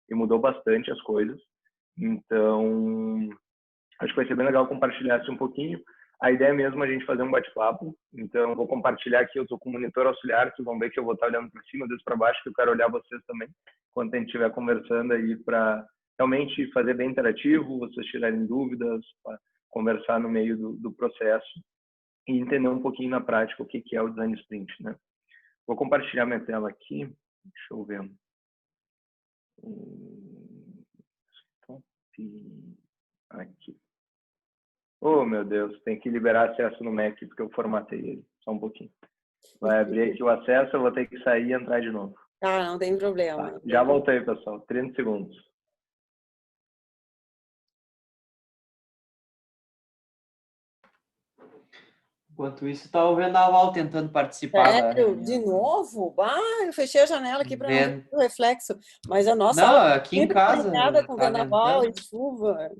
e mudou bastante as coisas. Então, acho que vai ser bem legal compartilhar assim, um pouquinho. A ideia é mesmo a gente fazer um bate-papo. Então, vou compartilhar aqui. Eu estou com o monitor auxiliar. Vocês vão ver que eu vou estar olhando para cima, desde para baixo, que eu quero olhar vocês também, quando a gente estiver conversando aí, para realmente fazer bem interativo, vocês tirarem dúvidas, conversar no meio do processo e entender um pouquinho na prática o que é o Design Sprint, né? Vou compartilhar minha tela aqui. Deixa eu ver. Aqui. Oh, meu Deus, tem que liberar acesso no Mac, porque eu formatei ele. Só um pouquinho. Vai abrir aqui o acesso, eu vou ter que sair e entrar de novo. Ah, não tem problema. Tá, já voltei, pessoal. 30 segundos. Enquanto isso, está o Vendaval tentando participar da Sério? reunião. De novo? Eu fechei a janela aqui para não ver o reflexo. Mas a nossa Não, aula aqui em sempre casa premiada com tá vendaval ventando. e chuva.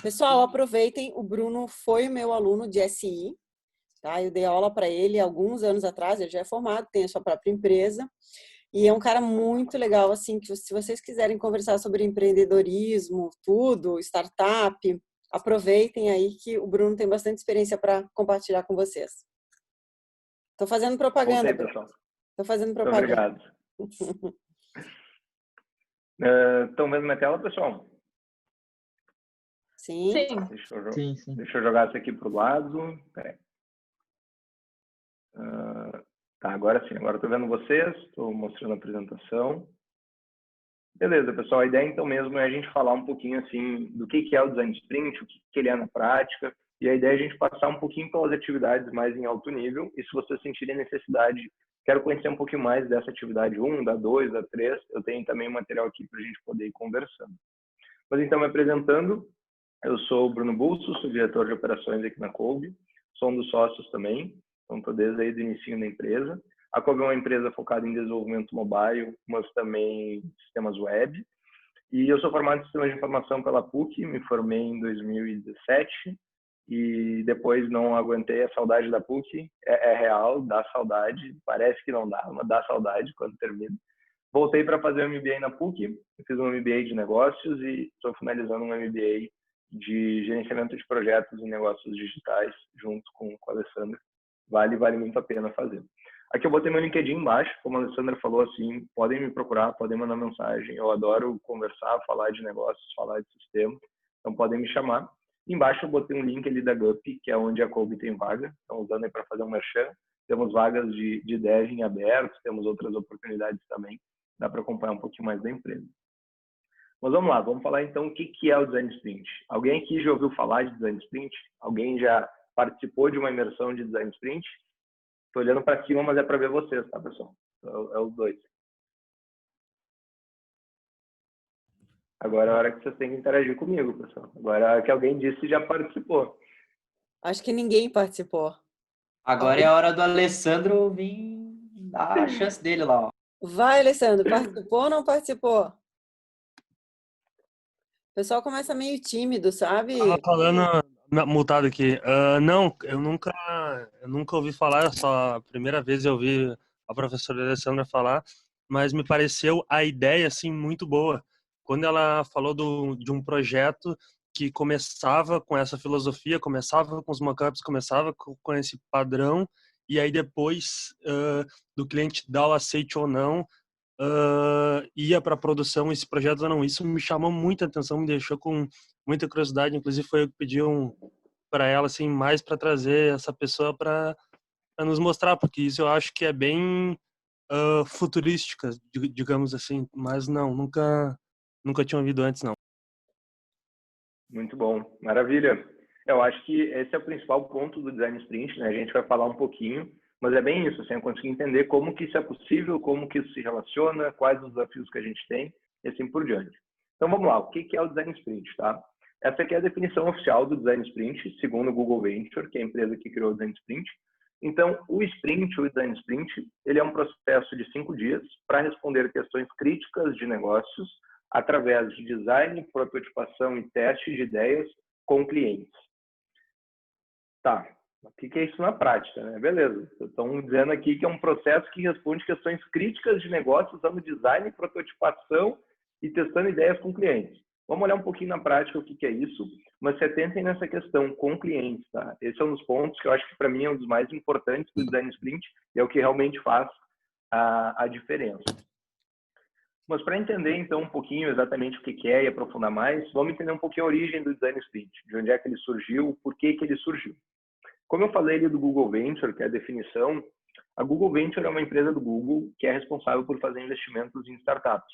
Pessoal, aproveitem. O Bruno foi o meu aluno de SI. Tá? Eu dei aula para ele alguns anos atrás. Ele já é formado, tem a sua própria empresa. E é um cara muito legal, assim, que se vocês quiserem conversar sobre empreendedorismo, tudo, startup, aproveitem aí que o Bruno tem bastante experiência para compartilhar com vocês. Estou fazendo propaganda, Voltei, pessoal. Estou fazendo propaganda. Muito obrigado. Estão vendo minha tela, pessoal? Sim. Deixa eu jogar isso aqui para o lado. Peraí. Tá, agora sim. Agora estou vendo vocês. Estou mostrando a apresentação. Beleza, pessoal. A ideia, então, mesmo é a gente falar um pouquinho, assim, do que é o Design Sprint, o que ele é na prática. E a ideia é a gente passar um pouquinho pelas atividades mais em alto nível. E se vocês sentirem necessidade, quero conhecer um pouquinho mais dessa atividade 1, da 2, da 3, eu tenho também material aqui para a gente poder ir conversando. Mas, então, me apresentando, eu sou o Bruno Bulso, sou diretor de operações aqui na Kolbe, sou um dos sócios também, então estou desde aí do início da empresa. A Kolbe é uma empresa focada em desenvolvimento mobile, mas também sistemas web. E eu sou formado em Sistemas de Informação pela PUC, me formei em 2017 e depois não aguentei a saudade da PUC. É real, dá saudade, parece que não dá, mas dá saudade quando termina. Voltei para fazer um MBA na PUC, fiz um MBA de negócios e estou finalizando um MBA de gerenciamento de projetos e negócios digitais junto com a Alessandra. Vale muito a pena fazer. Aqui eu botei meu LinkedIn embaixo, como a Alessandra falou, assim, podem me procurar, podem mandar mensagem. Eu adoro conversar, falar de negócios, falar de sistema, então podem me chamar. Embaixo eu botei um link ali da GUP, que é onde a Kolbe tem vaga, então usando aí para fazer um merchan. Temos vagas de dev em aberto, temos outras oportunidades também, dá para acompanhar um pouquinho mais da empresa. Mas vamos lá, vamos falar então o que é o Design Sprint. Alguém aqui já ouviu falar de Design Sprint? Alguém já participou de uma imersão de Design Sprint? Estou olhando para cima, mas é para ver vocês, tá, pessoal? É os dois. Agora é a hora que vocês têm que interagir comigo, pessoal. Agora é a hora que alguém disse que já participou. Acho que ninguém participou. Agora é a hora do Alessandro vir dar a chance dele lá. Ó. Vai, Alessandro, participou ou não participou? O pessoal começa meio tímido, sabe? Tava falando multado aqui. Não, eu nunca ouvi falar, só a primeira vez eu ouvi a professora Alessandra falar, mas me pareceu a ideia assim muito boa. Quando ela falou de um projeto que começava com essa filosofia, começava com os mockups, começava com esse padrão, e aí depois do cliente dar o aceite ou não, ia para a produção esse projeto ou não. Isso me chamou muita atenção, me deixou com muita curiosidade. Inclusive foi eu que pedi para ela assim mais para trazer essa pessoa para nos mostrar, porque isso eu acho que é bem futurística, digamos assim. Mas não, nunca tinha ouvido antes não. Muito bom, maravilha. Eu acho que esse é o principal ponto do Design Sprint, né? A gente vai falar um pouquinho, mas é bem isso, assim, eu conseguir entender como que isso é possível, como que isso se relaciona, quais os desafios que a gente tem, e assim por diante. Então vamos lá, o que é o Design Sprint, tá? Essa aqui é a definição oficial do Design Sprint, segundo o Google Venture, que é a empresa que criou o Design Sprint. Então, o Sprint, o Design Sprint, ele é um processo de 5 dias para responder questões críticas de negócios através de design, prototipação e teste de ideias com clientes. Tá, O que é isso na prática, né? Beleza. Estão dizendo aqui que é um processo que responde questões críticas de negócio usando design, prototipação e testando ideias com clientes. Vamos olhar um pouquinho na prática o que é isso, mas se atentem nessa questão com clientes, tá? Esse é um dos pontos que eu acho que para mim é um dos mais importantes do Design Sprint e é o que realmente faz a diferença. Mas para entender, então, um pouquinho exatamente o que é e aprofundar mais, vamos entender um pouquinho a origem do Design Sprint, de onde é que ele surgiu, por que ele surgiu. Como eu falei ali do Google Venture, que é a definição, a Google Venture é uma empresa do Google que é responsável por fazer investimentos em startups.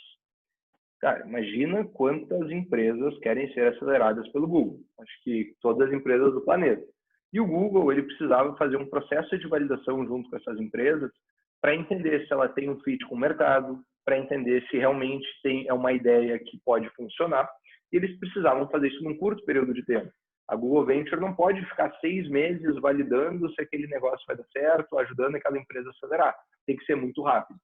Cara, imagina quantas empresas querem ser aceleradas pelo Google. Acho que todas as empresas do planeta. E o Google, ele precisava fazer um processo de validação junto com essas empresas para entender se ela tem um fit com o mercado, para entender se realmente é uma ideia que pode funcionar. E eles precisavam fazer isso num curto período de tempo. A Google Venture não pode ficar 6 meses validando se aquele negócio vai dar certo, ajudando aquela empresa a acelerar. Tem que ser muito rápido.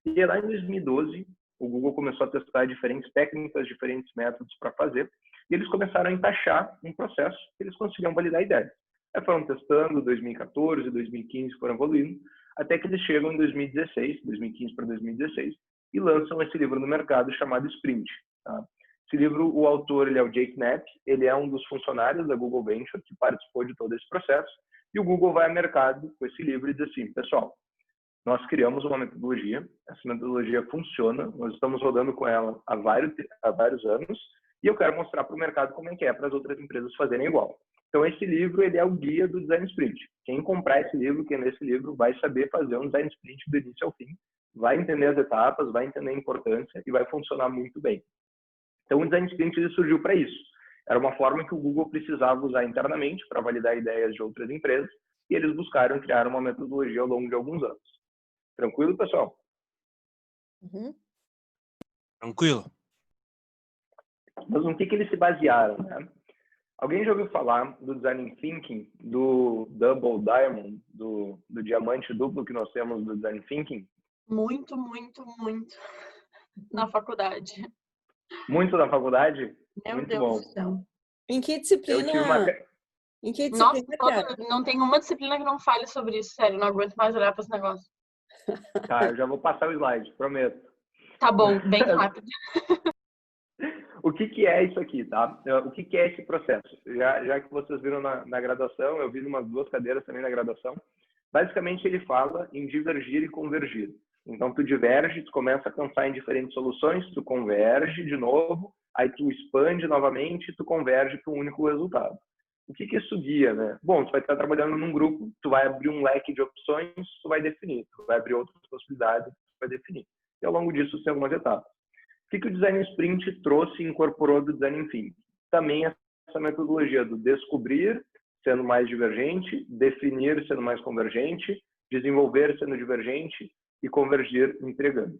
E lá em 2012, o Google começou a testar diferentes técnicas, diferentes métodos para fazer, e eles começaram a encaixar um processo que eles conseguiam validar ideias. Aí foram testando, 2014, 2015 foram evoluindo, até que eles chegam em 2016, 2015 para 2016, e lançam esse livro no mercado chamado Sprint. Tá? Esse livro, o autor, ele é o Jake Knapp, ele é um dos funcionários da Google Venture que participou de todo esse processo, e o Google vai ao mercado com esse livro e diz assim, pessoal, nós criamos uma metodologia, essa metodologia funciona, nós estamos rodando com ela há vários anos, e eu quero mostrar para o mercado como é que é para as outras empresas fazerem igual. Então, esse livro, ele é o guia do Design Sprint. Quem comprar esse livro, quem ler esse livro, vai saber fazer um Design Sprint do início ao fim, vai entender as etapas, vai entender a importância e vai funcionar muito bem. Então, o Design Sprint ele surgiu para isso. Era uma forma que o Google precisava usar internamente para validar ideias de outras empresas, e eles buscaram criar uma metodologia ao longo de alguns anos. Tranquilo, pessoal? Uhum. Tranquilo. Mas no que eles se basearam, né? Alguém já ouviu falar do Design Thinking, do Double Diamond, do diamante duplo que nós temos do Design Thinking? Muito, muito, muito na faculdade. Muito na faculdade? Meu Muito Deus bom. do céu. Em que Eu tive uma... disciplina? Em que Nossa, disciplina, cara? não tem uma disciplina que não fale sobre isso, sério. Não aguento mais olhar para esse negócio. Tá, eu já vou passar o slide, prometo. Tá bom, bem rápido. O que é isso aqui, tá? O que é esse processo? Já que vocês viram na graduação, eu vi umas 2 cadeiras também na graduação. Basicamente, ele fala em divergir e convergir. Então, tu diverge, tu começa a pensar em diferentes soluções, tu converge de novo, aí tu expande novamente, tu converge para um único resultado. O que isso guia, né? Bom, tu vai estar trabalhando num grupo, tu vai abrir um leque de opções, tu vai definir, tu vai abrir outras possibilidades, tu vai definir. E ao longo disso, tem algumas etapas. O que o Design Sprint trouxe e incorporou do Design Thinking? Também essa metodologia do descobrir, sendo mais divergente, definir, sendo mais convergente, desenvolver, sendo divergente e convergir, entregando.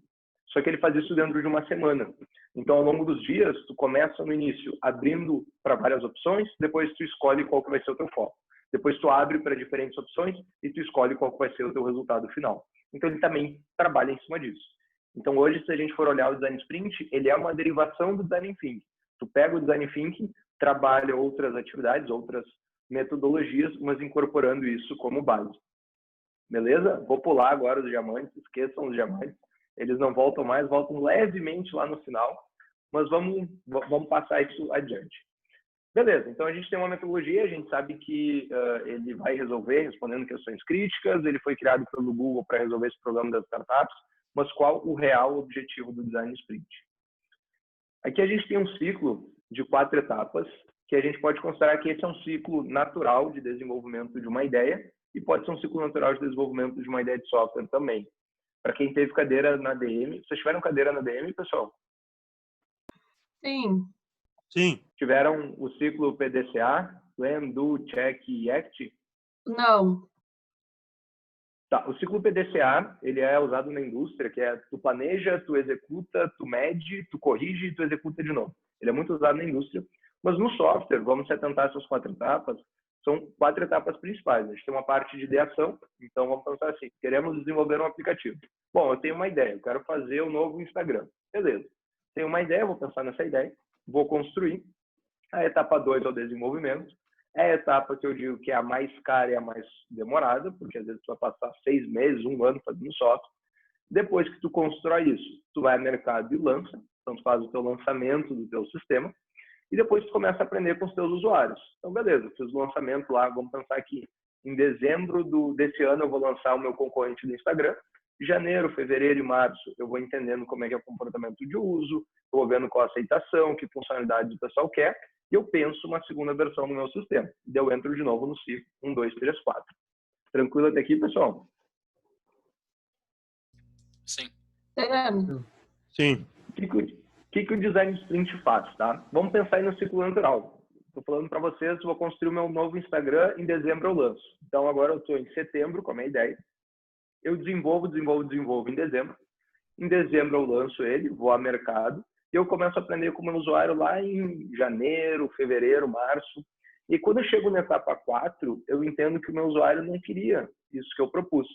Só que ele faz isso dentro de uma semana. Então, ao longo dos dias, tu começa no início abrindo para várias opções, depois tu escolhe qual que vai ser o teu foco. Depois tu abre para diferentes opções e tu escolhe qual que vai ser o teu resultado final. Então, ele também trabalha em cima disso. Então, hoje, se a gente for olhar o Design Sprint, ele é uma derivação do Design Thinking. Tu pega o Design Thinking, trabalha outras atividades, outras metodologias, mas incorporando isso como base. Beleza? Vou pular agora os diamantes, esqueçam os diamantes. Eles não voltam mais, voltam levemente lá no final, mas vamos passar isso adiante. Beleza, então a gente tem uma metodologia, a gente sabe que ele vai resolver respondendo questões críticas, ele foi criado pelo Google para resolver esse problema das startups, mas qual o real objetivo do Design Sprint? Aqui a gente tem um ciclo de 4 etapas, que a gente pode considerar que esse é um ciclo natural de desenvolvimento de uma ideia e pode ser um ciclo natural de desenvolvimento de uma ideia de software também. Para quem teve cadeira na DM, vocês tiveram cadeira na DM, pessoal? Sim. Sim. Tiveram o ciclo PDCA, Plan, Do, Check e Act? Não. Tá, o ciclo PDCA, ele é usado na indústria, que é tu planeja, tu executa, tu mede, tu corrige e tu executa de novo. Ele é muito usado na indústria, mas no software, vamos se atentar a essas 4 etapas, são 4 etapas principais. A gente tem uma parte de ideação, então vamos pensar assim, queremos desenvolver um aplicativo. Bom, eu tenho uma ideia, eu quero fazer o novo Instagram. Beleza. Tenho uma ideia, vou pensar nessa ideia, vou construir. A etapa 2 é o desenvolvimento. É a etapa que eu digo que é a mais cara e a mais demorada, porque às vezes tu vai passar 6 meses, 1 ano fazendo software. Depois que tu constrói isso, tu vai ao mercado e lança, então tu faz o teu lançamento do teu sistema, e depois tu começa a aprender com os teus usuários. Então, beleza, fiz o lançamento lá, vamos pensar que em dezembro desse ano eu vou lançar o meu concorrente do Instagram. Em janeiro, fevereiro e março eu vou entendendo como é que é o comportamento de uso, eu vou vendo qual a aceitação, que funcionalidades o pessoal quer, e eu penso uma segunda versão do meu sistema. E eu entro de novo no ciclo 1, 2, 3, 4. Tranquilo até aqui, pessoal? Sim. Sim. O que o design sprint faz, tá? Vamos pensar aí no ciclo natural. Estou falando para vocês, vou construir o meu novo Instagram, em dezembro eu lanço. Então agora eu estou em setembro, com a minha ideia. Eu desenvolvo em dezembro. Em dezembro eu lanço ele, vou ao mercado, e eu começo a aprender como usuário lá em janeiro, fevereiro, março. E quando eu chego na etapa 4, eu entendo que o meu usuário não queria isso que eu propus.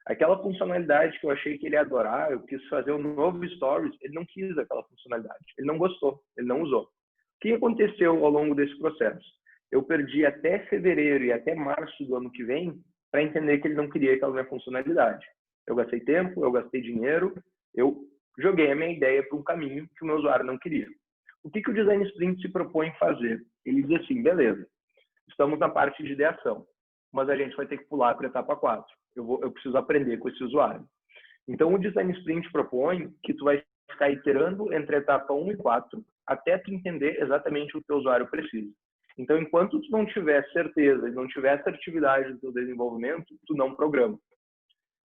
Aquela funcionalidade que eu achei que ele ia adorar, eu quis fazer um novo Stories, ele não quis aquela funcionalidade. Ele não gostou, ele não usou. O que aconteceu ao longo desse processo? Eu perdi até fevereiro e até março do ano que vem para entender que ele não queria aquela minha funcionalidade. Eu gastei tempo, eu gastei dinheiro, eu joguei a minha ideia para um caminho que o meu usuário não queria. O que o Design Sprint se propõe fazer? Ele diz assim, beleza, estamos na parte de ideação, mas a gente vai ter que pular para a etapa 4. Eu preciso aprender com esse usuário. Então, o Design Sprint propõe que tu vai ficar iterando entre a etapa 1 e 4 até tu entender exatamente o que o teu usuário precisa. Então, enquanto tu não tiver certeza e não tiver assertividade do teu desenvolvimento, tu não programa.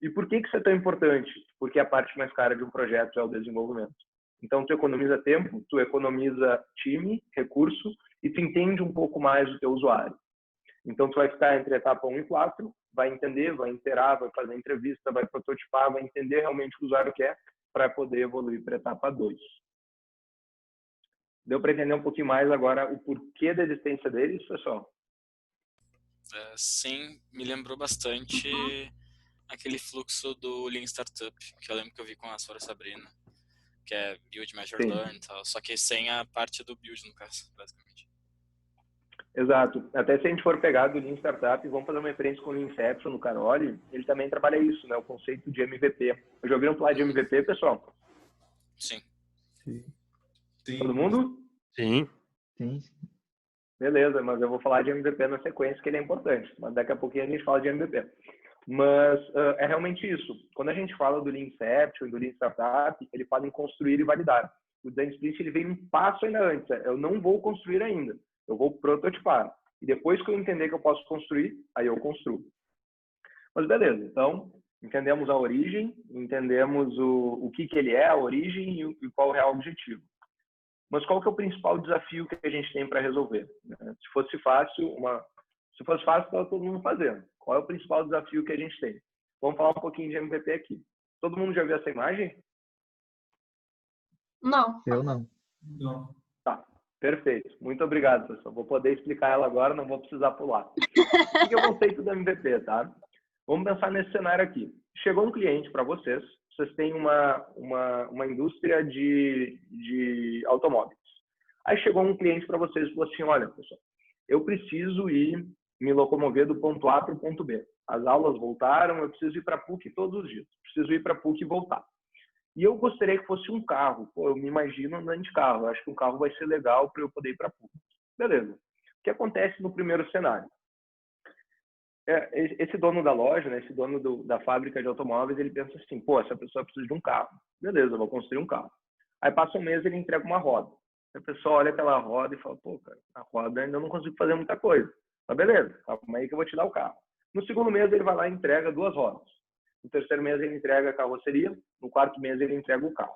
E por que isso é tão importante? Porque a parte mais cara de um projeto é o desenvolvimento. Então, tu economiza tempo, tu economiza time, recurso, e tu entende um pouco mais do teu usuário. Então, tu vai ficar entre a etapa 1 e 4, vai entender, vai interar, vai fazer entrevista, vai prototipar, vai entender realmente o que o usuário quer para poder evoluir para a etapa 2. Deu para entender um pouquinho mais agora o porquê da existência deles, pessoal? Sim, me lembrou bastante aquele fluxo do Lean Startup, que eu lembro que eu vi com a Sora Sabrina, que é Build, Measure, Learn e tal, só que sem a parte do Build, no caso, basicamente. Exato. Até se a gente for pegar do Lean Startup, vamos fazer uma experiência com o Lean Inception no Caroli, ele também trabalha isso, né? O conceito de MVP. Já ouviram falar de MVP, pessoal? Sim. Sim. Todo mundo? Sim. Sim. Beleza, mas eu vou falar de MVP na sequência, que ele é importante. Mas daqui a pouquinho a gente fala de MVP. Mas é realmente isso. Quando a gente fala do Lean Inception e do Lean Startup, ele fala em construir e validar. O Design Sprint ele vem um passo ainda antes. Eu não vou construir ainda. Eu vou prototipar. E depois que eu entender que eu posso construir, aí eu construo. Mas beleza, então entendemos a origem, entendemos o que ele é, a origem e qual é o real objetivo. Mas qual que é o principal desafio que a gente tem para resolver? Se fosse fácil, estava todo mundo fazendo. Qual é o principal desafio que a gente tem? Vamos falar um pouquinho de MVP aqui. Todo mundo já viu essa imagem? Não. Eu não. Não. Tá, perfeito. Muito obrigado, pessoal. Vou poder explicar ela agora, não vou precisar pular. O que é o conceito do MVP, tá? Vamos pensar nesse cenário aqui. Chegou um cliente para vocês têm uma indústria de automóveis. Aí chegou um cliente para vocês e falou assim, olha, pessoal, eu preciso ir me locomover do ponto A para o ponto B. As aulas voltaram, eu preciso ir para a PUC todos os dias. Preciso ir para a PUC e voltar. E eu gostaria que fosse um carro. Pô, eu me imagino andando de carro. Eu acho que um carro vai ser legal para eu poder ir para a PUC. Beleza. O que acontece no primeiro cenário? Esse dono da loja, né, esse dono da fábrica de automóveis, ele pensa assim, pô, essa pessoa precisa de um carro. Beleza, eu vou construir um carro. Aí passa um mês, ele entrega uma roda. A pessoa olha aquela roda e fala, pô, cara, a roda ainda não consigo fazer muita coisa. Mas beleza, calma aí que eu vou te dar o carro. No segundo mês, ele vai lá e entrega 2 rodas. No terceiro mês, ele entrega a carroceria. No quarto mês, ele entrega o carro.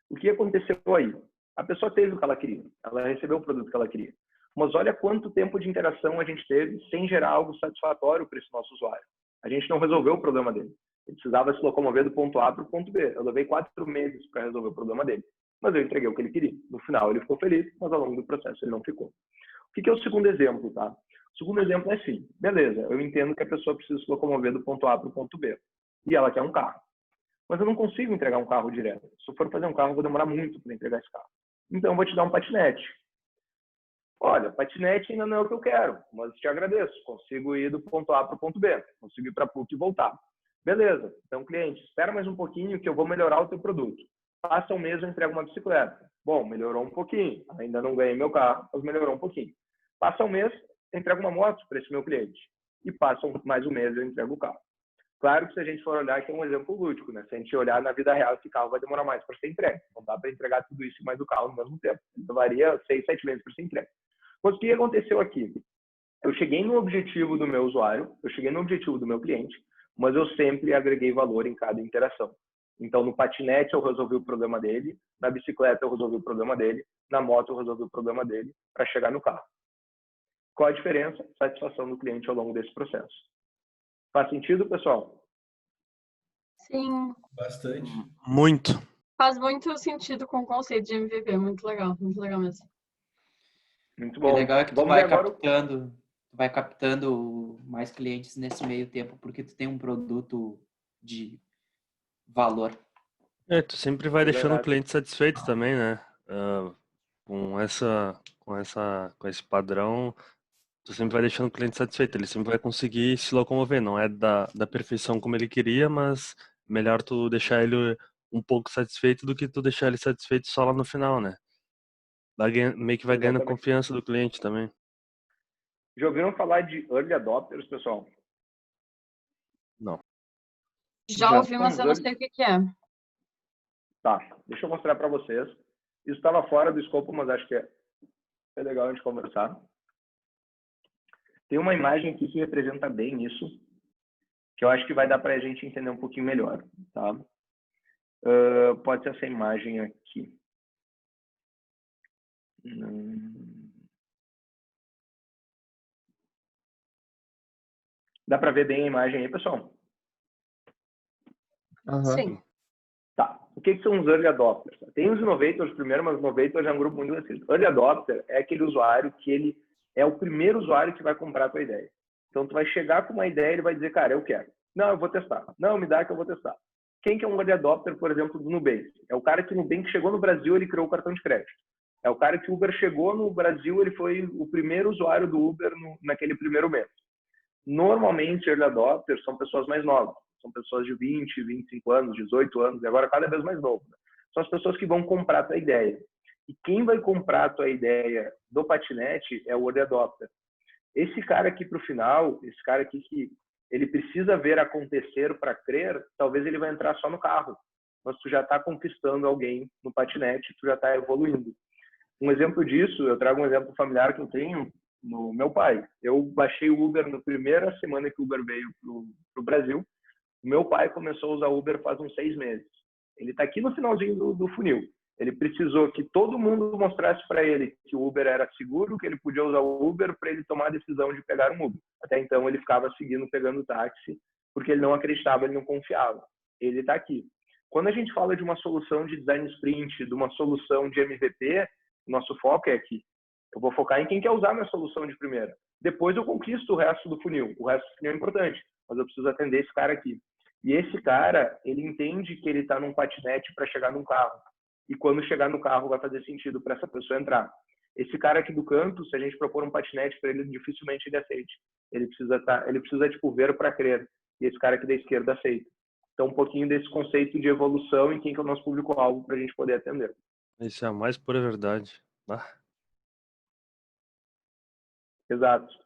O que aconteceu aí? A pessoa teve o que ela queria. Ela recebeu o produto que ela queria. Mas olha quanto tempo de interação a gente teve sem gerar algo satisfatório para esse nosso usuário. A gente não resolveu o problema dele. Ele precisava se locomover do ponto A para o ponto B. Eu levei 4 meses para resolver o problema dele. Mas eu entreguei o que ele queria. No final, ele ficou feliz, mas ao longo do processo ele não ficou. O que é o segundo exemplo, tá? O segundo exemplo é assim. Beleza, eu entendo que a pessoa precisa se locomover do ponto A para o ponto B. E ela quer um carro. Mas eu não consigo entregar um carro direto. Se eu for fazer um carro, eu vou demorar muito para entregar esse carro. Então, eu vou te dar um patinete. Olha, patinete ainda não é o que eu quero, mas te agradeço. Consigo ir do ponto A para o ponto B. Consigo ir para a PUC e voltar. Beleza. Então, cliente, espera mais um pouquinho que eu vou melhorar o teu produto. Passa um mês, eu entrego uma bicicleta. Bom, melhorou um pouquinho. Ainda não ganhei meu carro, mas melhorou um pouquinho. Passa um mês, eu entrego uma moto para esse meu cliente. E passa mais um mês, eu entrego o carro. Claro que se a gente for olhar, aqui é um exemplo lúdico, né? Se a gente olhar na vida real, esse carro vai demorar mais para ser entregue. Não dá para entregar tudo isso e mais o carro no mesmo tempo. Então, varia 6, 7 meses para ser entregue. Mas o que aconteceu aqui? Eu cheguei no objetivo do meu usuário, eu cheguei no objetivo do meu cliente, mas eu sempre agreguei valor em cada interação. Então, no patinete eu resolvi o problema dele, na bicicleta eu resolvi o problema dele, na moto eu resolvi o problema dele para chegar no carro. Qual a diferença? Satisfação do cliente ao longo desse processo. Faz sentido, pessoal? Sim, Bastante. Muito. faz muito sentido com o conceito de MVP. Muito legal mesmo. Muito O bom. legal é que tu Vamos ver agora. vai captando mais clientes nesse meio tempo, porque tu tem um produto de valor. Tu sempre vai deixando o Verdade. cliente satisfeito também, né? Com esse padrão, tu sempre vai deixando o cliente satisfeito. Ele sempre vai conseguir se locomover. Não é da perfeição como ele queria, mas melhor tu deixar ele um pouco satisfeito do que tu deixar ele satisfeito só lá no final, né? Meio que vai ganhando a Exatamente. confiança do cliente também. Já ouviram falar de early adopters, pessoal? Não. Já ouvi, mas somos eu não sei o que é. Tá, deixa eu mostrar para vocês. Isso estava fora do escopo, mas acho que é legal a gente conversar. Tem uma imagem aqui que representa bem isso, que eu acho que vai dar para a gente entender um pouquinho melhor, tá? Pode ser essa imagem aqui. Dá para ver bem a imagem aí, pessoal? Sim. Tá. O que são os early adopters? Tem os innovators primeiro, mas os innovators é um grupo muito restrito. Early adopter é aquele usuário que ele é o primeiro usuário que vai comprar a tua ideia. Então, tu vai chegar com uma ideia e ele vai dizer, cara, eu quero. Não, eu vou testar. Não, me dá que eu vou testar. Quem que é um early adopter, por exemplo, do Nubank? É o cara que o Nubank chegou no Brasil, ele criou o cartão de crédito. É o cara que o Uber chegou no Brasil, ele foi o primeiro usuário do Uber naquele primeiro mês. Normalmente, early adopters são pessoas mais novas. São pessoas de 20, 25 anos, 18 anos, e agora cada vez mais novo. Né? São as pessoas que vão comprar a tua ideia. E quem vai comprar a tua ideia do patinete é o early adopter. Esse cara aqui para o final, esse cara aqui que ele precisa ver acontecer para crer, talvez ele vai entrar só no carro. Mas tu já está conquistando alguém no patinete, tu já está evoluindo. Um exemplo disso, eu trago um exemplo familiar que eu tenho no meu pai. Eu baixei o Uber na primeira semana que o Uber veio para o Brasil. O meu pai começou a usar Uber faz uns 6 meses. Ele está aqui no finalzinho do funil. Ele precisou que todo mundo mostrasse para ele que o Uber era seguro, que ele podia usar o Uber para ele tomar a decisão de pegar um Uber. Até então ele ficava seguindo, pegando táxi, porque ele não acreditava, ele não confiava. Ele está aqui. Quando a gente fala de uma solução de design sprint, de uma solução de MVP, nosso foco é aqui. Eu vou focar em quem quer usar minha solução de primeira. Depois eu conquisto o resto do funil. O resto do funil é importante, mas eu preciso atender esse cara aqui. E esse cara, ele entende que ele está num patinete para chegar num carro. E quando chegar no carro vai fazer sentido para essa pessoa entrar. Esse cara aqui do canto, se a gente propor um patinete para ele, dificilmente ele aceite. Ele precisa tipo, ver para crer. E esse cara aqui da esquerda aceita. Então, um pouquinho desse conceito de evolução e quem que é o nosso público-alvo para a gente poder atender. Isso é a mais pura verdade. Exato.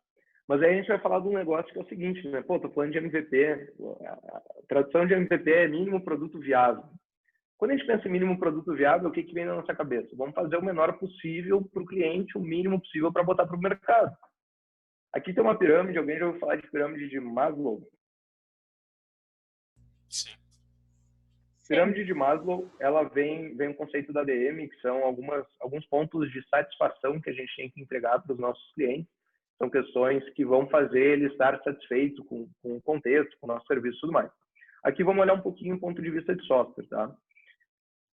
Mas aí a gente vai falar de um negócio que é o seguinte, né? Pô, tô falando de MVP. A tradução de MVP é mínimo produto viável. Quando a gente pensa em mínimo produto viável, o que vem na nossa cabeça? Vamos fazer o menor possível para o cliente, o mínimo possível para botar para o mercado. Aqui tem uma pirâmide, alguém já ouviu falar de pirâmide de Maslow? Sim. Pirâmide de Maslow, ela vem um conceito da ADM, que são alguns pontos de satisfação que a gente tem que entregar para os nossos clientes. São questões que vão fazer ele estar satisfeito com o contexto, com o nosso serviço e tudo mais. Aqui vamos olhar um pouquinho do ponto de vista de software, tá?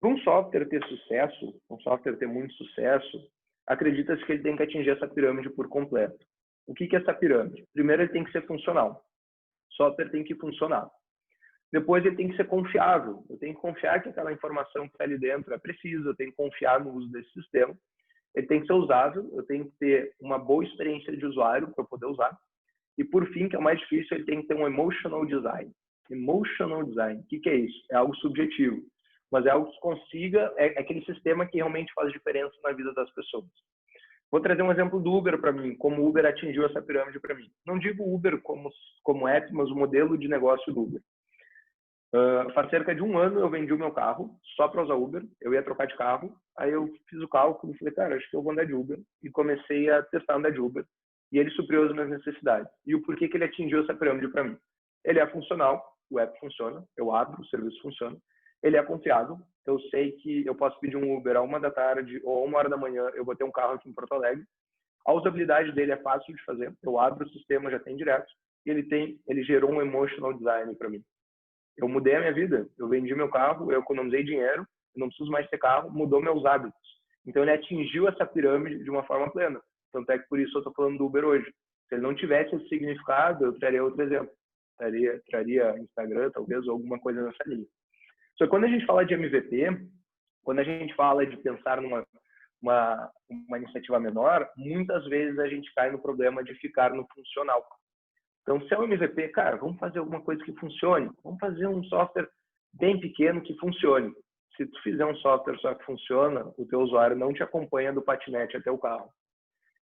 Para um software ter sucesso, um software ter muito sucesso, acredita-se que ele tem que atingir essa pirâmide por completo. O que é essa pirâmide? Primeiro, ele tem que ser funcional. O software tem que funcionar. Depois, ele tem que ser confiável. Eu tenho que confiar que aquela informação que está ali dentro é precisa, eu tenho que confiar no uso desse sistema. ele tem que ser usável, eu tenho que ter uma boa experiência de usuário para eu poder usar. E por fim, que é o mais difícil, ele tem que ter um emotional design. Emotional design, o que é isso? É algo subjetivo, mas é algo que consiga, é aquele sistema que realmente faz diferença na vida das pessoas. Vou trazer um exemplo do Uber para mim, como o Uber atingiu essa pirâmide para mim. Não digo Uber como app, mas o modelo de negócio do Uber. Faz cerca de um ano eu vendi o meu carro só para usar Uber. Eu ia trocar de carro, aí eu fiz o cálculo e falei, cara, acho que eu vou andar de Uber. E comecei a testar andar de Uber. E ele supriu as minhas necessidades. E o porquê que ele atingiu essa pirâmide para mim? Ele é funcional, o app funciona, eu abro, o serviço funciona. Ele é confiável, eu sei que eu posso pedir um Uber a 1 da tarde ou 1 hora da manhã, eu vou ter um carro aqui em Porto Alegre. A usabilidade dele é fácil de fazer, eu abro o sistema, já tem direto. E ele gerou um emotional design para mim. Eu mudei a minha vida, eu vendi meu carro, eu economizei dinheiro, eu não preciso mais ter carro, mudou meus hábitos. Então ele atingiu essa pirâmide de uma forma plena. Tanto é que por isso eu estou falando do Uber hoje. Se ele não tivesse esse significado, eu traria outro exemplo. Traria Instagram, talvez, ou alguma coisa nessa linha. Só que quando a gente fala de MVP, quando a gente fala de pensar numa uma iniciativa menor, muitas vezes a gente cai no problema de ficar no funcional. Então, se é um MVP, cara, vamos fazer alguma coisa que funcione. Vamos fazer um software bem pequeno que funcione. Se tu fizer um software só que funciona, o teu usuário não te acompanha do patinete até o carro.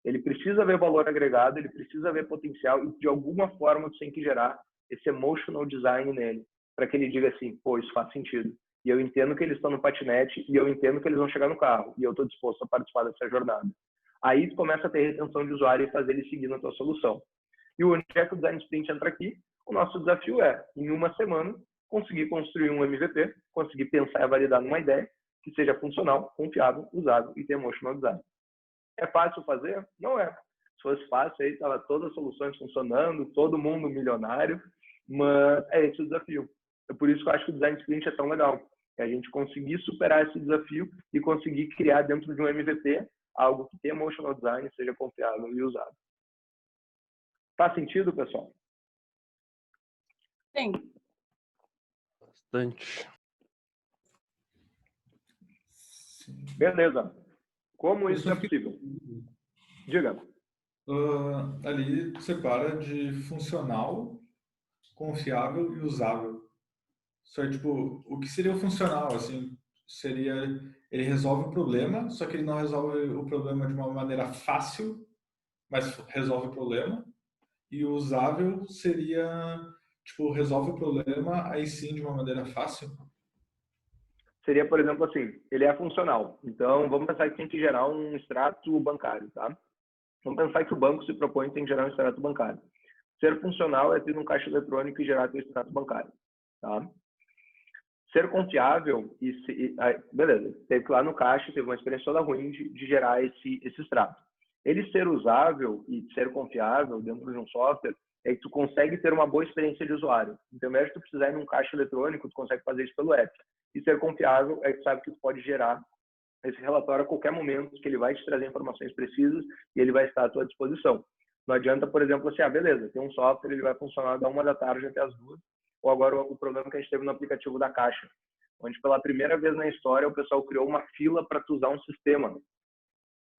Ele precisa ver valor agregado, ele precisa ver potencial e de alguma forma tu tem que gerar esse emotional design nele, para que ele diga assim, pô, isso faz sentido. E eu entendo que eles estão no patinete e eu entendo que eles vão chegar no carro e eu estou disposto a participar dessa jornada. Aí tu começa a ter retenção de usuário e fazer ele seguir na tua solução. E onde é que o Design Sprint entra aqui? O nosso desafio é, em uma semana, conseguir construir um MVP, conseguir pensar e validar numa ideia que seja funcional, confiável, usável e ter emotional design. É fácil fazer? Não é. Se fosse fácil, aí estava todas as soluções funcionando, todo mundo milionário, mas é esse o desafio. É por isso que eu acho que o Design Sprint é tão legal. É a gente conseguir superar esse desafio e conseguir criar dentro de um MVP algo que tenha emotional design, seja confiável e usável. Faz sentido, pessoal? Sim. Bastante. Beleza. Como isso é possível? Diga. Ali separa de funcional, confiável e usável. Só tipo, o que seria o funcional, assim, seria ele resolve o problema, só que ele não resolve o problema de uma maneira fácil, mas resolve o problema. E o usável seria, tipo, resolve o problema, aí sim de uma maneira fácil. Seria, por exemplo, assim, ele é funcional. Então, vamos pensar que tem que gerar um extrato bancário, tá? Vamos pensar que o banco se propõe que tem que gerar um extrato bancário. Ser funcional é ter um caixa eletrônico e gerar teu extrato bancário, tá? Ser confiável, beleza, teve que ir lá no caixa, teve uma experiência toda ruim de gerar esse extrato. Ele ser usável e ser confiável dentro de um software é que tu consegue ter uma boa experiência de usuário. Então, ao invés de tu precisar ir num caixa eletrônico, tu consegue fazer isso pelo app. E ser confiável é que tu sabe que tu pode gerar esse relatório a qualquer momento, que ele vai te trazer informações precisas e ele vai estar à tua disposição. Não adianta, por exemplo, assim, beleza, tem um software, ele vai funcionar da 1 da tarde até as 2, ou agora o problema que a gente teve no aplicativo da Caixa, onde pela primeira vez na história o pessoal criou uma fila para tu usar um sistema.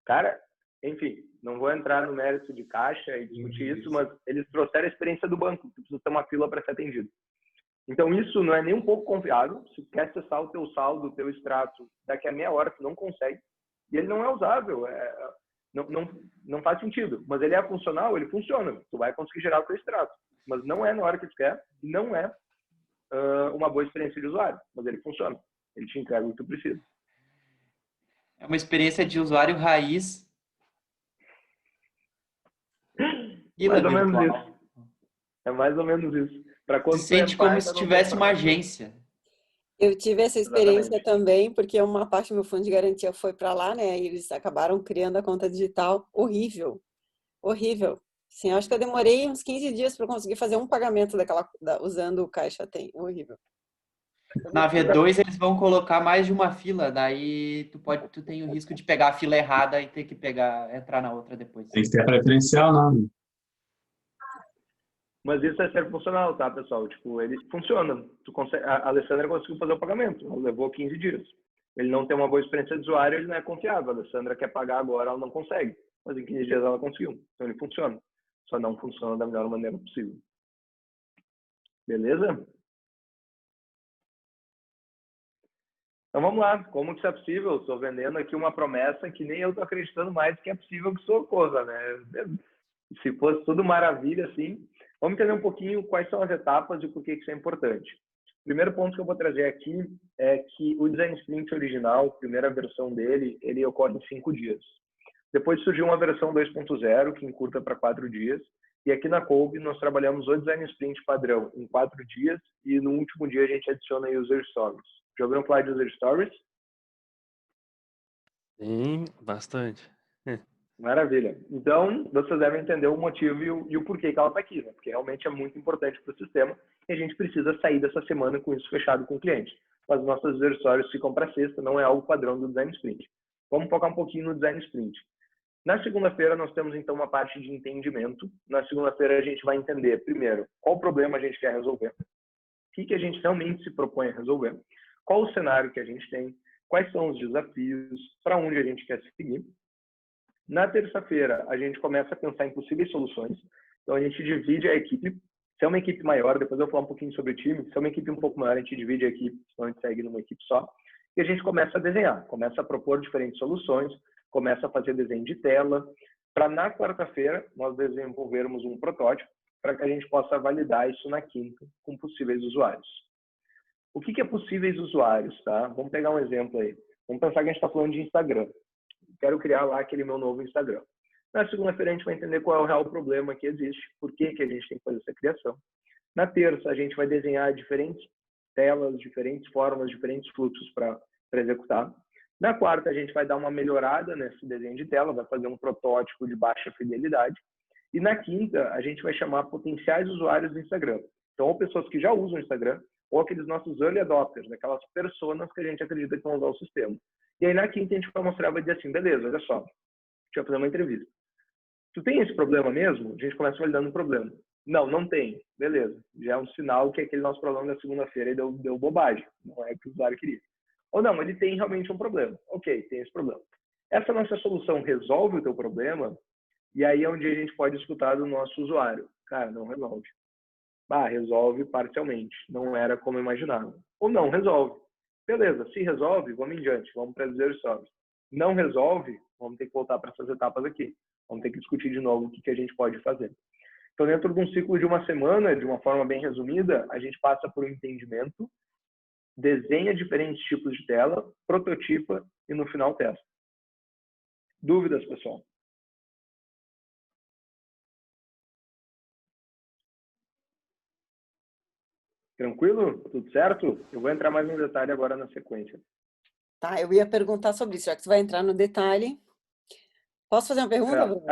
Cara, enfim, não vou entrar no mérito de Caixa e discutir isso, mas eles trouxeram a experiência do banco, tu precisa ter uma fila para ser atendido. Então, isso não é nem um pouco confiável. Se tu quer acessar o teu saldo, o teu extrato, daqui a meia hora tu não consegue. E ele não é usável. Não faz sentido. Mas ele é funcional, ele funciona. Tu vai conseguir gerar o teu extrato. Mas não é na hora que tu quer. Não é uma boa experiência de usuário. Mas ele funciona. Ele te entrega o que tu precisa. É uma experiência de usuário raiz. Mais ou menos isso. É mais ou menos isso. Se sente como se tivesse uma agência. Eu tive essa experiência também, porque uma parte do meu fundo de garantia foi para lá, né? E eles acabaram criando a conta digital. Horrível. Horrível. Sim, acho que eu demorei uns 15 dias para conseguir fazer um pagamento usando o Caixa Tem. Horrível. Na V2 eles vão colocar mais de uma fila, daí tu tem o risco de pegar a fila errada e ter que entrar na outra depois. Tem que ter preferencial, não. Mas isso é ser funcional, tá, pessoal? Tipo, ele funciona. A Alessandra conseguiu fazer o pagamento. Ela levou 15 dias. ele não tem uma boa experiência de usuário, ele não é confiável. A Alessandra quer pagar agora, ela não consegue. Mas em 15 dias ela conseguiu. Então ele funciona. Só não funciona da melhor maneira possível. Beleza? Então vamos lá. Como que isso é possível? Estou vendendo aqui uma promessa que nem eu estou acreditando mais que é possível que isso ocorra, né? Se fosse tudo maravilha, assim. Vamos entender um pouquinho quais são as etapas e por que isso é importante. O primeiro ponto que eu vou trazer aqui é que o Design Sprint original, a primeira versão dele, ele ocorre em 5 dias. Depois surgiu uma versão 2.0, que encurta para 4 dias. E aqui na Kolbe, nós trabalhamos o Design Sprint padrão em 4 dias e no último dia a gente adiciona User Stories. Já ouviram falar de User Stories? Sim, bastante. Maravilha. Então, vocês devem entender o motivo e o porquê que ela está aqui, né? Porque realmente é muito importante para o sistema e a gente precisa sair dessa semana com isso fechado com o cliente. Mas nossas User Stories ficam para sexta, não é algo padrão do Design Sprint. Vamos focar um pouquinho no Design Sprint. Na segunda-feira, nós temos, então, uma parte de entendimento. Na segunda-feira, a gente vai entender, primeiro, qual problema a gente quer resolver, o que a gente realmente se propõe a resolver, qual o cenário que a gente tem, quais são os desafios, para onde a gente quer seguir. Na terça-feira, a gente começa a pensar em possíveis soluções. Então, a gente divide a equipe. Se é uma equipe maior, depois eu vou falar um pouquinho sobre o time. Se é uma equipe um pouco maior, a gente divide a equipe, senão a gente segue numa equipe só. E a gente começa a desenhar, começa a propor diferentes soluções, começa a fazer desenho de tela, para na quarta-feira nós desenvolvermos um protótipo para que a gente possa validar isso na quinta com possíveis usuários. O que é possíveis usuários, tá? Vamos pegar um exemplo aí. Vamos pensar que a gente está falando de Instagram. Quero criar lá aquele meu novo Instagram. Na segunda-feira a gente vai entender qual é o real problema que existe, por que a gente tem que fazer essa criação. Na terça a gente vai desenhar diferentes telas, diferentes formas, diferentes fluxos para executar. Na quarta, a gente vai dar uma melhorada nesse desenho de tela, vai fazer um protótipo de baixa fidelidade. E na quinta, a gente vai chamar potenciais usuários do Instagram. Então, ou pessoas que já usam o Instagram, ou aqueles nossos early adopters, aquelas personas que a gente acredita que vão usar o sistema. E aí, na quinta, a gente vai mostrar, vai dizer assim, beleza, olha só, a gente vai fazer uma entrevista. Tu tem esse problema mesmo? A gente começa validando o problema. Não, não tem. Beleza. Já é um sinal que aquele nosso problema da segunda-feira deu bobagem. Não é o que o usuário queria. Ou não, ele tem realmente um problema. Ok, tem esse problema. Essa nossa solução resolve o teu problema, e aí é onde a gente pode escutar do nosso usuário. Cara, não resolve. Resolve parcialmente. Não era como imaginava. Ou não resolve. Beleza, se resolve, vamos em diante. Vamos para User Stories. Não resolve, vamos ter que voltar para essas etapas aqui. Vamos ter que discutir de novo o que a gente pode fazer. Então, dentro de um ciclo de uma semana, de uma forma bem resumida, a gente passa por um entendimento, desenha diferentes tipos de tela, prototipa e no final testa. Dúvidas, pessoal? Tranquilo? Tudo certo? Eu vou entrar mais no detalhe agora na sequência. Tá, eu ia perguntar sobre isso, já que você vai entrar no detalhe. Posso fazer uma pergunta, Bruno?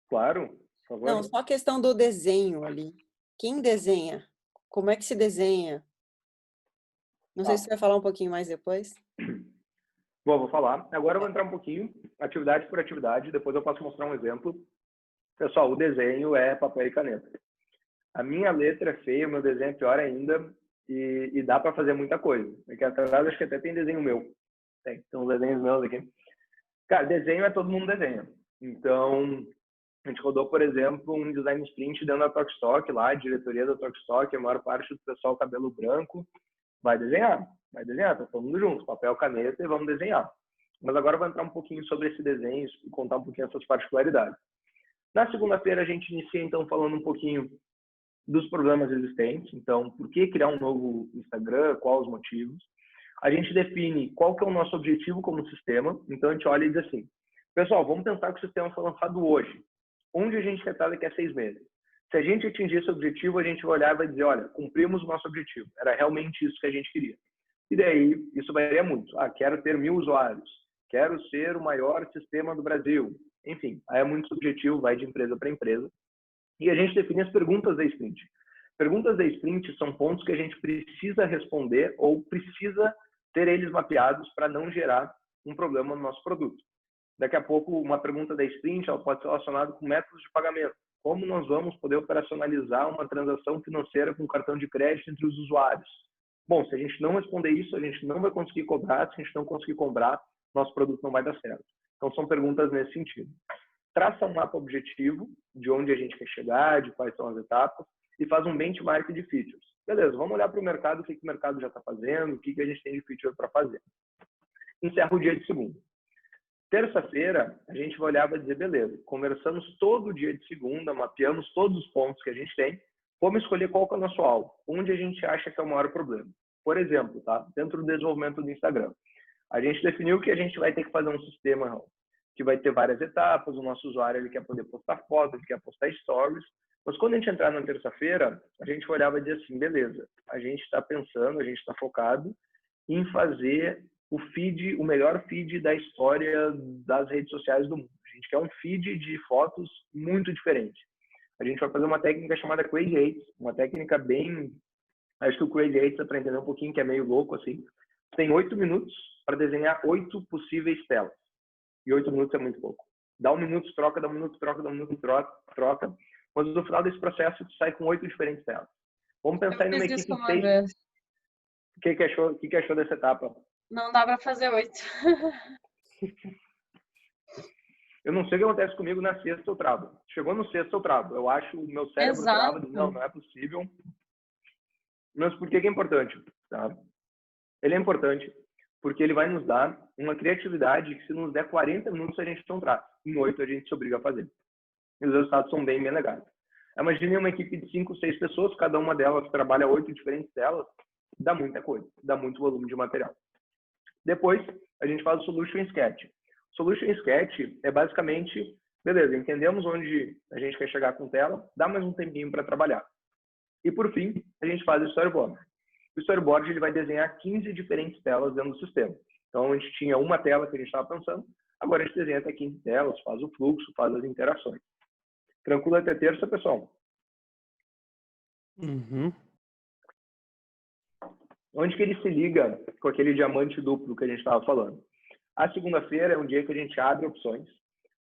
Claro, por favor. Não, só a questão do desenho ali. Quem desenha? Como é que se desenha? Não sei se você vai falar um pouquinho mais depois. Bom, vou falar. Agora eu vou entrar um pouquinho, atividade por atividade, depois eu posso mostrar um exemplo. Pessoal, o desenho é papel e caneta. A minha letra é feia, o meu desenho é pior ainda, e dá para fazer muita coisa. Aqui atrás acho que até tem desenho meu. Tem uns desenhos meus aqui. Cara, desenho é todo mundo desenha. Então, a gente rodou, por exemplo, um design sprint dentro da Tokstok, lá, a diretoria da Tokstok, a maior parte do pessoal cabelo branco, vai desenhar, tá todo mundo junto, papel, caneta, e vamos desenhar. Mas agora eu vou entrar um pouquinho sobre esse desenho e contar um pouquinho essas particularidades. Na segunda-feira, a gente inicia, então, falando um pouquinho dos problemas existentes. Então, por que criar um novo Instagram, quais os motivos. A gente define qual que é o nosso objetivo como sistema. Então, a gente olha e diz assim, pessoal, vamos pensar que o sistema foi lançado hoje. Onde a gente quer estar daqui a 6 meses? Se a gente atingir esse objetivo, a gente vai olhar e vai dizer, olha, cumprimos o nosso objetivo. Era realmente isso que a gente queria. E daí, isso varia muito. Quero ter 1000 usuários. Quero ser o maior sistema do Brasil. Enfim, aí é muito subjetivo, vai de empresa para empresa. E a gente define as perguntas da sprint. Perguntas da sprint são pontos que a gente precisa responder ou precisa ter eles mapeados para não gerar um problema no nosso produto. Daqui a pouco, uma pergunta da sprint ela pode ser relacionada com métodos de pagamento. Como nós vamos poder operacionalizar uma transação financeira com cartão de crédito entre os usuários? Bom, se a gente não responder isso, a gente não vai conseguir cobrar. Se a gente não conseguir cobrar, nosso produto não vai dar certo. Então, são perguntas nesse sentido. Traça um mapa objetivo de onde a gente quer chegar, de quais são as etapas, e faz um benchmark de features. Beleza, vamos olhar para o mercado, o que o mercado já está fazendo, o que a gente tem de feature para fazer. Encerra o dia de segunda. Terça-feira, a gente vai olhar e vai dizer, beleza, conversamos todo dia de segunda, mapeamos todos os pontos que a gente tem, vamos escolher qual que é o nosso alvo, onde a gente acha que é o maior problema. Por exemplo, tá? Dentro do desenvolvimento do Instagram, a gente definiu que a gente vai ter que fazer um sistema que vai ter várias etapas, o nosso usuário ele quer poder postar fotos, ele quer postar stories, mas quando a gente entrar na terça-feira, a gente vai olhar e vai dizer assim, beleza, a gente está pensando, a gente está focado em fazer o feed, o melhor feed da história das redes sociais do mundo. A gente quer um feed de fotos muito diferente. A gente vai fazer uma técnica chamada Crazy Eights, uma técnica bem... Acho que o Crazy Eights, para entender um pouquinho, que é meio louco assim, tem 8 minutos para desenhar 8 possíveis telas. E 8 minutos é muito pouco. Dá 1 minuto, troca, dá 1 minuto, troca, dá 1 minuto, troca. Mas no final desse processo, tu sai com 8 diferentes telas. Vamos pensar em uma equipe de 6. O que achou dessa etapa? Não dá para fazer 8. Eu não sei o que acontece comigo na sexta, eu travo. Chegou no sexta, eu travo. Eu acho o meu cérebro trava. Não é possível. Mas por que é importante? Tá? Ele é importante porque ele vai nos dar uma criatividade que se nos der 40 minutos a gente não traz. Em 8 a gente se obriga a fazer. E os resultados são bem legais. Imagine uma equipe de 5, 6 pessoas, cada uma delas trabalha 8 diferentes telas, dá muita coisa, dá muito volume de material. Depois, a gente faz o Solution Sketch. Solution Sketch é basicamente, beleza, entendemos onde a gente quer chegar com tela, dá mais um tempinho para trabalhar. E por fim, a gente faz o Storyboard. O Storyboard ele vai desenhar 15 diferentes telas dentro do sistema. Então, a gente tinha uma tela que a gente estava pensando, agora a gente desenha até 15 telas, faz o fluxo, faz as interações. Tranquilo até terça, pessoal? Uhum. Onde que ele se liga com aquele diamante duplo que a gente estava falando? A segunda-feira é um dia que a gente abre opções.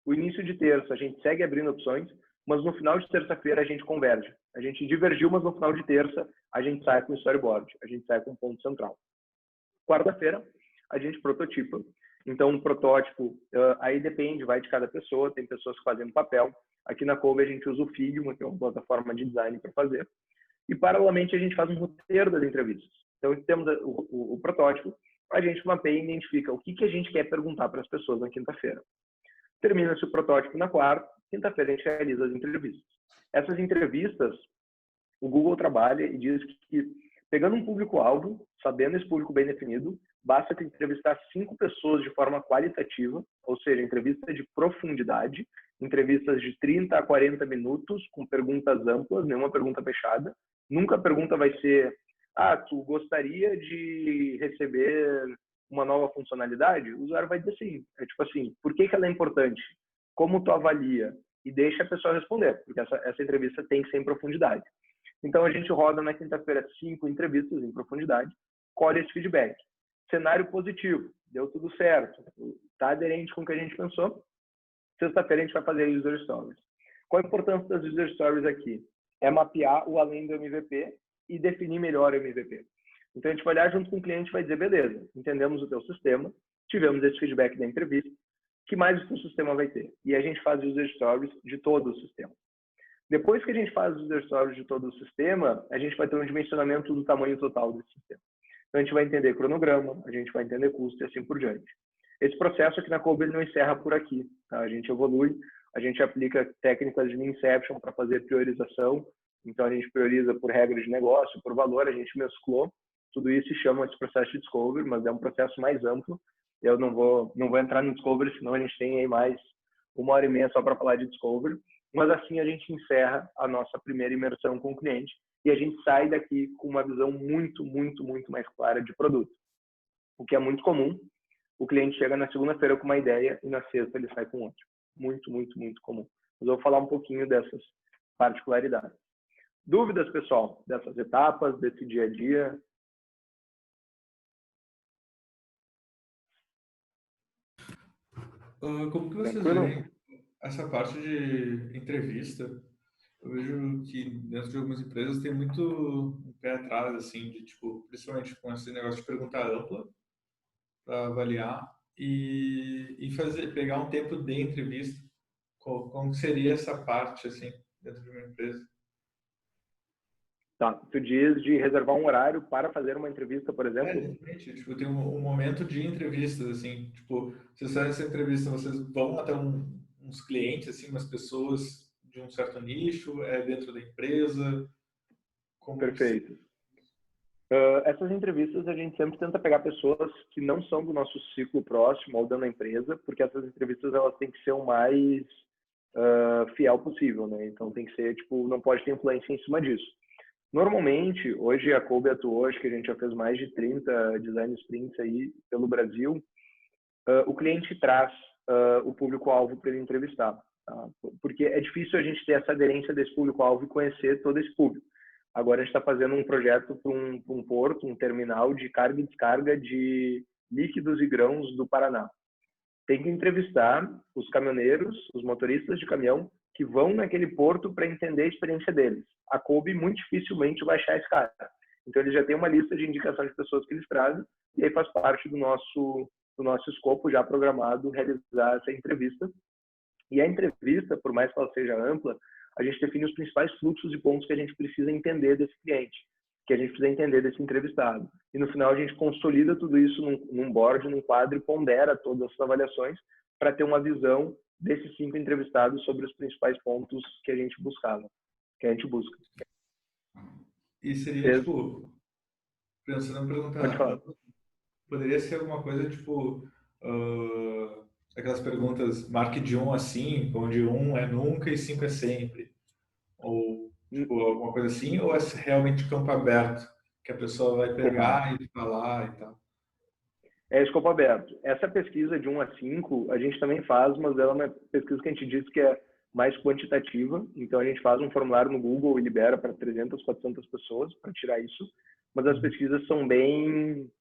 O início de terça a gente segue abrindo opções, mas no final de terça-feira a gente converge. A gente divergiu, mas no final de terça a gente sai com o storyboard, a gente sai com um ponto central. Quarta-feira a gente prototipa. Então, um protótipo, aí depende, vai de cada pessoa. Tem pessoas que fazem no papel. Aqui na Cove a gente usa o Figma, que é uma plataforma de design para fazer. E, paralelamente, a gente faz um roteiro das entrevistas. Então, temos o protótipo, a gente mapeia e identifica o que a gente quer perguntar para as pessoas na quinta-feira. Termina-se o protótipo na quarta, quinta-feira a gente realiza as entrevistas. Essas entrevistas, o Google trabalha e diz que, pegando um público-alvo, sabendo esse público bem definido, basta te entrevistar 5 pessoas de forma qualitativa, ou seja, entrevista de profundidade, entrevistas de 30 a 40 minutos, com perguntas amplas, nenhuma pergunta fechada. Nunca a pergunta vai ser, tu gostaria de receber uma nova funcionalidade? O usuário vai dizer sim. É tipo assim, por que ela é importante? Como tu avalia? E deixa a pessoa responder, porque essa entrevista tem que ser em profundidade. Então, a gente roda na quinta-feira 5 entrevistas em profundidade, colhe esse feedback. Cenário positivo, deu tudo certo, está aderente com o que a gente pensou. Sexta-feira a gente vai fazer User Stories. Qual a importância das User Stories aqui? É mapear o além do MVP e definir melhor o MVP. Então, a gente vai olhar junto com o cliente e vai dizer, beleza, entendemos o teu sistema, tivemos esse feedback da entrevista, o que mais o teu sistema vai ter? E a gente faz User Stories de todo o sistema. Depois que a gente faz os User Stories de todo o sistema, a gente vai ter um dimensionamento do tamanho total desse sistema. Então, a gente vai entender cronograma, a gente vai entender custo e assim por diante. Esse processo aqui na Cove não encerra por aqui. Tá? A gente evolui, a gente aplica técnicas de Inception para fazer priorização. Então, a gente prioriza por regra de negócio, por valor, a gente mesclou. Tudo isso se chama esse processo de Discovery, mas é um processo mais amplo. Eu não vou entrar no Discovery, senão a gente tem aí mais 1h30 só para falar de Discovery. Mas assim a gente encerra a nossa primeira imersão com o cliente e a gente sai daqui com uma visão muito, muito, muito mais clara de produto. O que é muito comum, o cliente chega na segunda-feira com uma ideia e na sexta ele sai com outra. Muito, muito, muito comum. Mas eu vou falar um pouquinho dessas particularidades. Dúvidas, pessoal, dessas etapas, desse dia a dia? Como que vocês veem essa parte de entrevista Eu vejo que dentro de algumas empresas tem muito um pé atrás, assim, de tipo, principalmente com esse negócio de pergunta ampla para avaliar e fazer, pegar um tempo de entrevista. Como seria essa parte, assim, dentro de uma empresa? Tá. Tu diz de reservar um horário para fazer uma entrevista, por É, exemplo? exatamente. Tipo, tem um momento de entrevistas, assim, tipo, vocês fazem essa entrevista, vocês vão até uns clientes, assim, umas pessoas de um certo nicho, é dentro da empresa, como que se... Perfeito. Essas entrevistas a gente sempre tenta pegar pessoas que não são do nosso ciclo próximo ou da empresa, porque essas entrevistas elas têm que ser o mais fiel possível, né? Então tem que ser, tipo, não pode ter influência em cima disso. Normalmente, hoje a Kobe atuou, acho que a gente já fez mais de 30 design sprints aí pelo Brasil, o cliente traz o público-alvo para ele entrevistar, tá? Porque é difícil a gente ter essa aderência desse público-alvo e conhecer todo esse público. Agora a gente está fazendo um projeto para um porto, um terminal de carga e descarga de líquidos e grãos do Paraná. Tem que entrevistar os caminhoneiros, os motoristas de caminhão que vão naquele porto para entender a experiência deles. A Kobe muito dificilmente vai achar esse cara. Então ele já tem uma lista de indicações de pessoas que eles trazem e aí faz parte do nosso escopo já programado realizar essa entrevista. E a entrevista, por mais que ela seja ampla, a gente define os principais fluxos e pontos que a gente precisa entender desse cliente, que a gente precisa entender desse entrevistado. E no final a gente consolida tudo isso num board, num quadro e pondera todas as avaliações para ter uma visão desses 5 entrevistados sobre os principais pontos que a gente buscava, que a gente busca. E seria, tipo, pensando em Pode perguntar, falar. poderia ser alguma coisa, tipo, aquelas perguntas, marque de 1 a 5, onde 1 é nunca e 5 é sempre. Ou, tipo, alguma coisa assim, ou é realmente campo aberto, que a pessoa vai pegar e falar e tal? É escopo aberto. Essa pesquisa de 1 a 5, a gente também faz, mas ela é uma pesquisa que a gente diz que é mais quantitativa. Então, a gente faz um formulário no Google e libera para 300, 400 pessoas para tirar isso. Mas as pesquisas são bem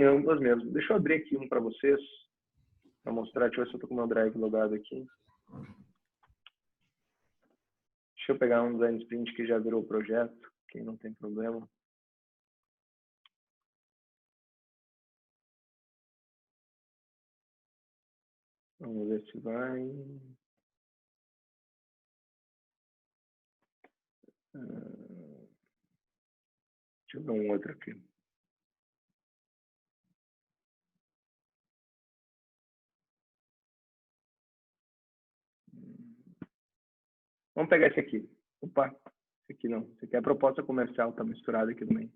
amplas mesmo. Deixa eu abrir aqui um para vocês, para mostrar. Deixa eu ver se eu estou com o meu drive logado aqui. Deixa eu pegar um design sprint que já virou projeto, que não tem problema. Vamos ver se vai. Deixa eu ver um outro aqui. Vamos pegar esse aqui. Opa, esse aqui não. Esse aqui é a proposta comercial, está misturado aqui também.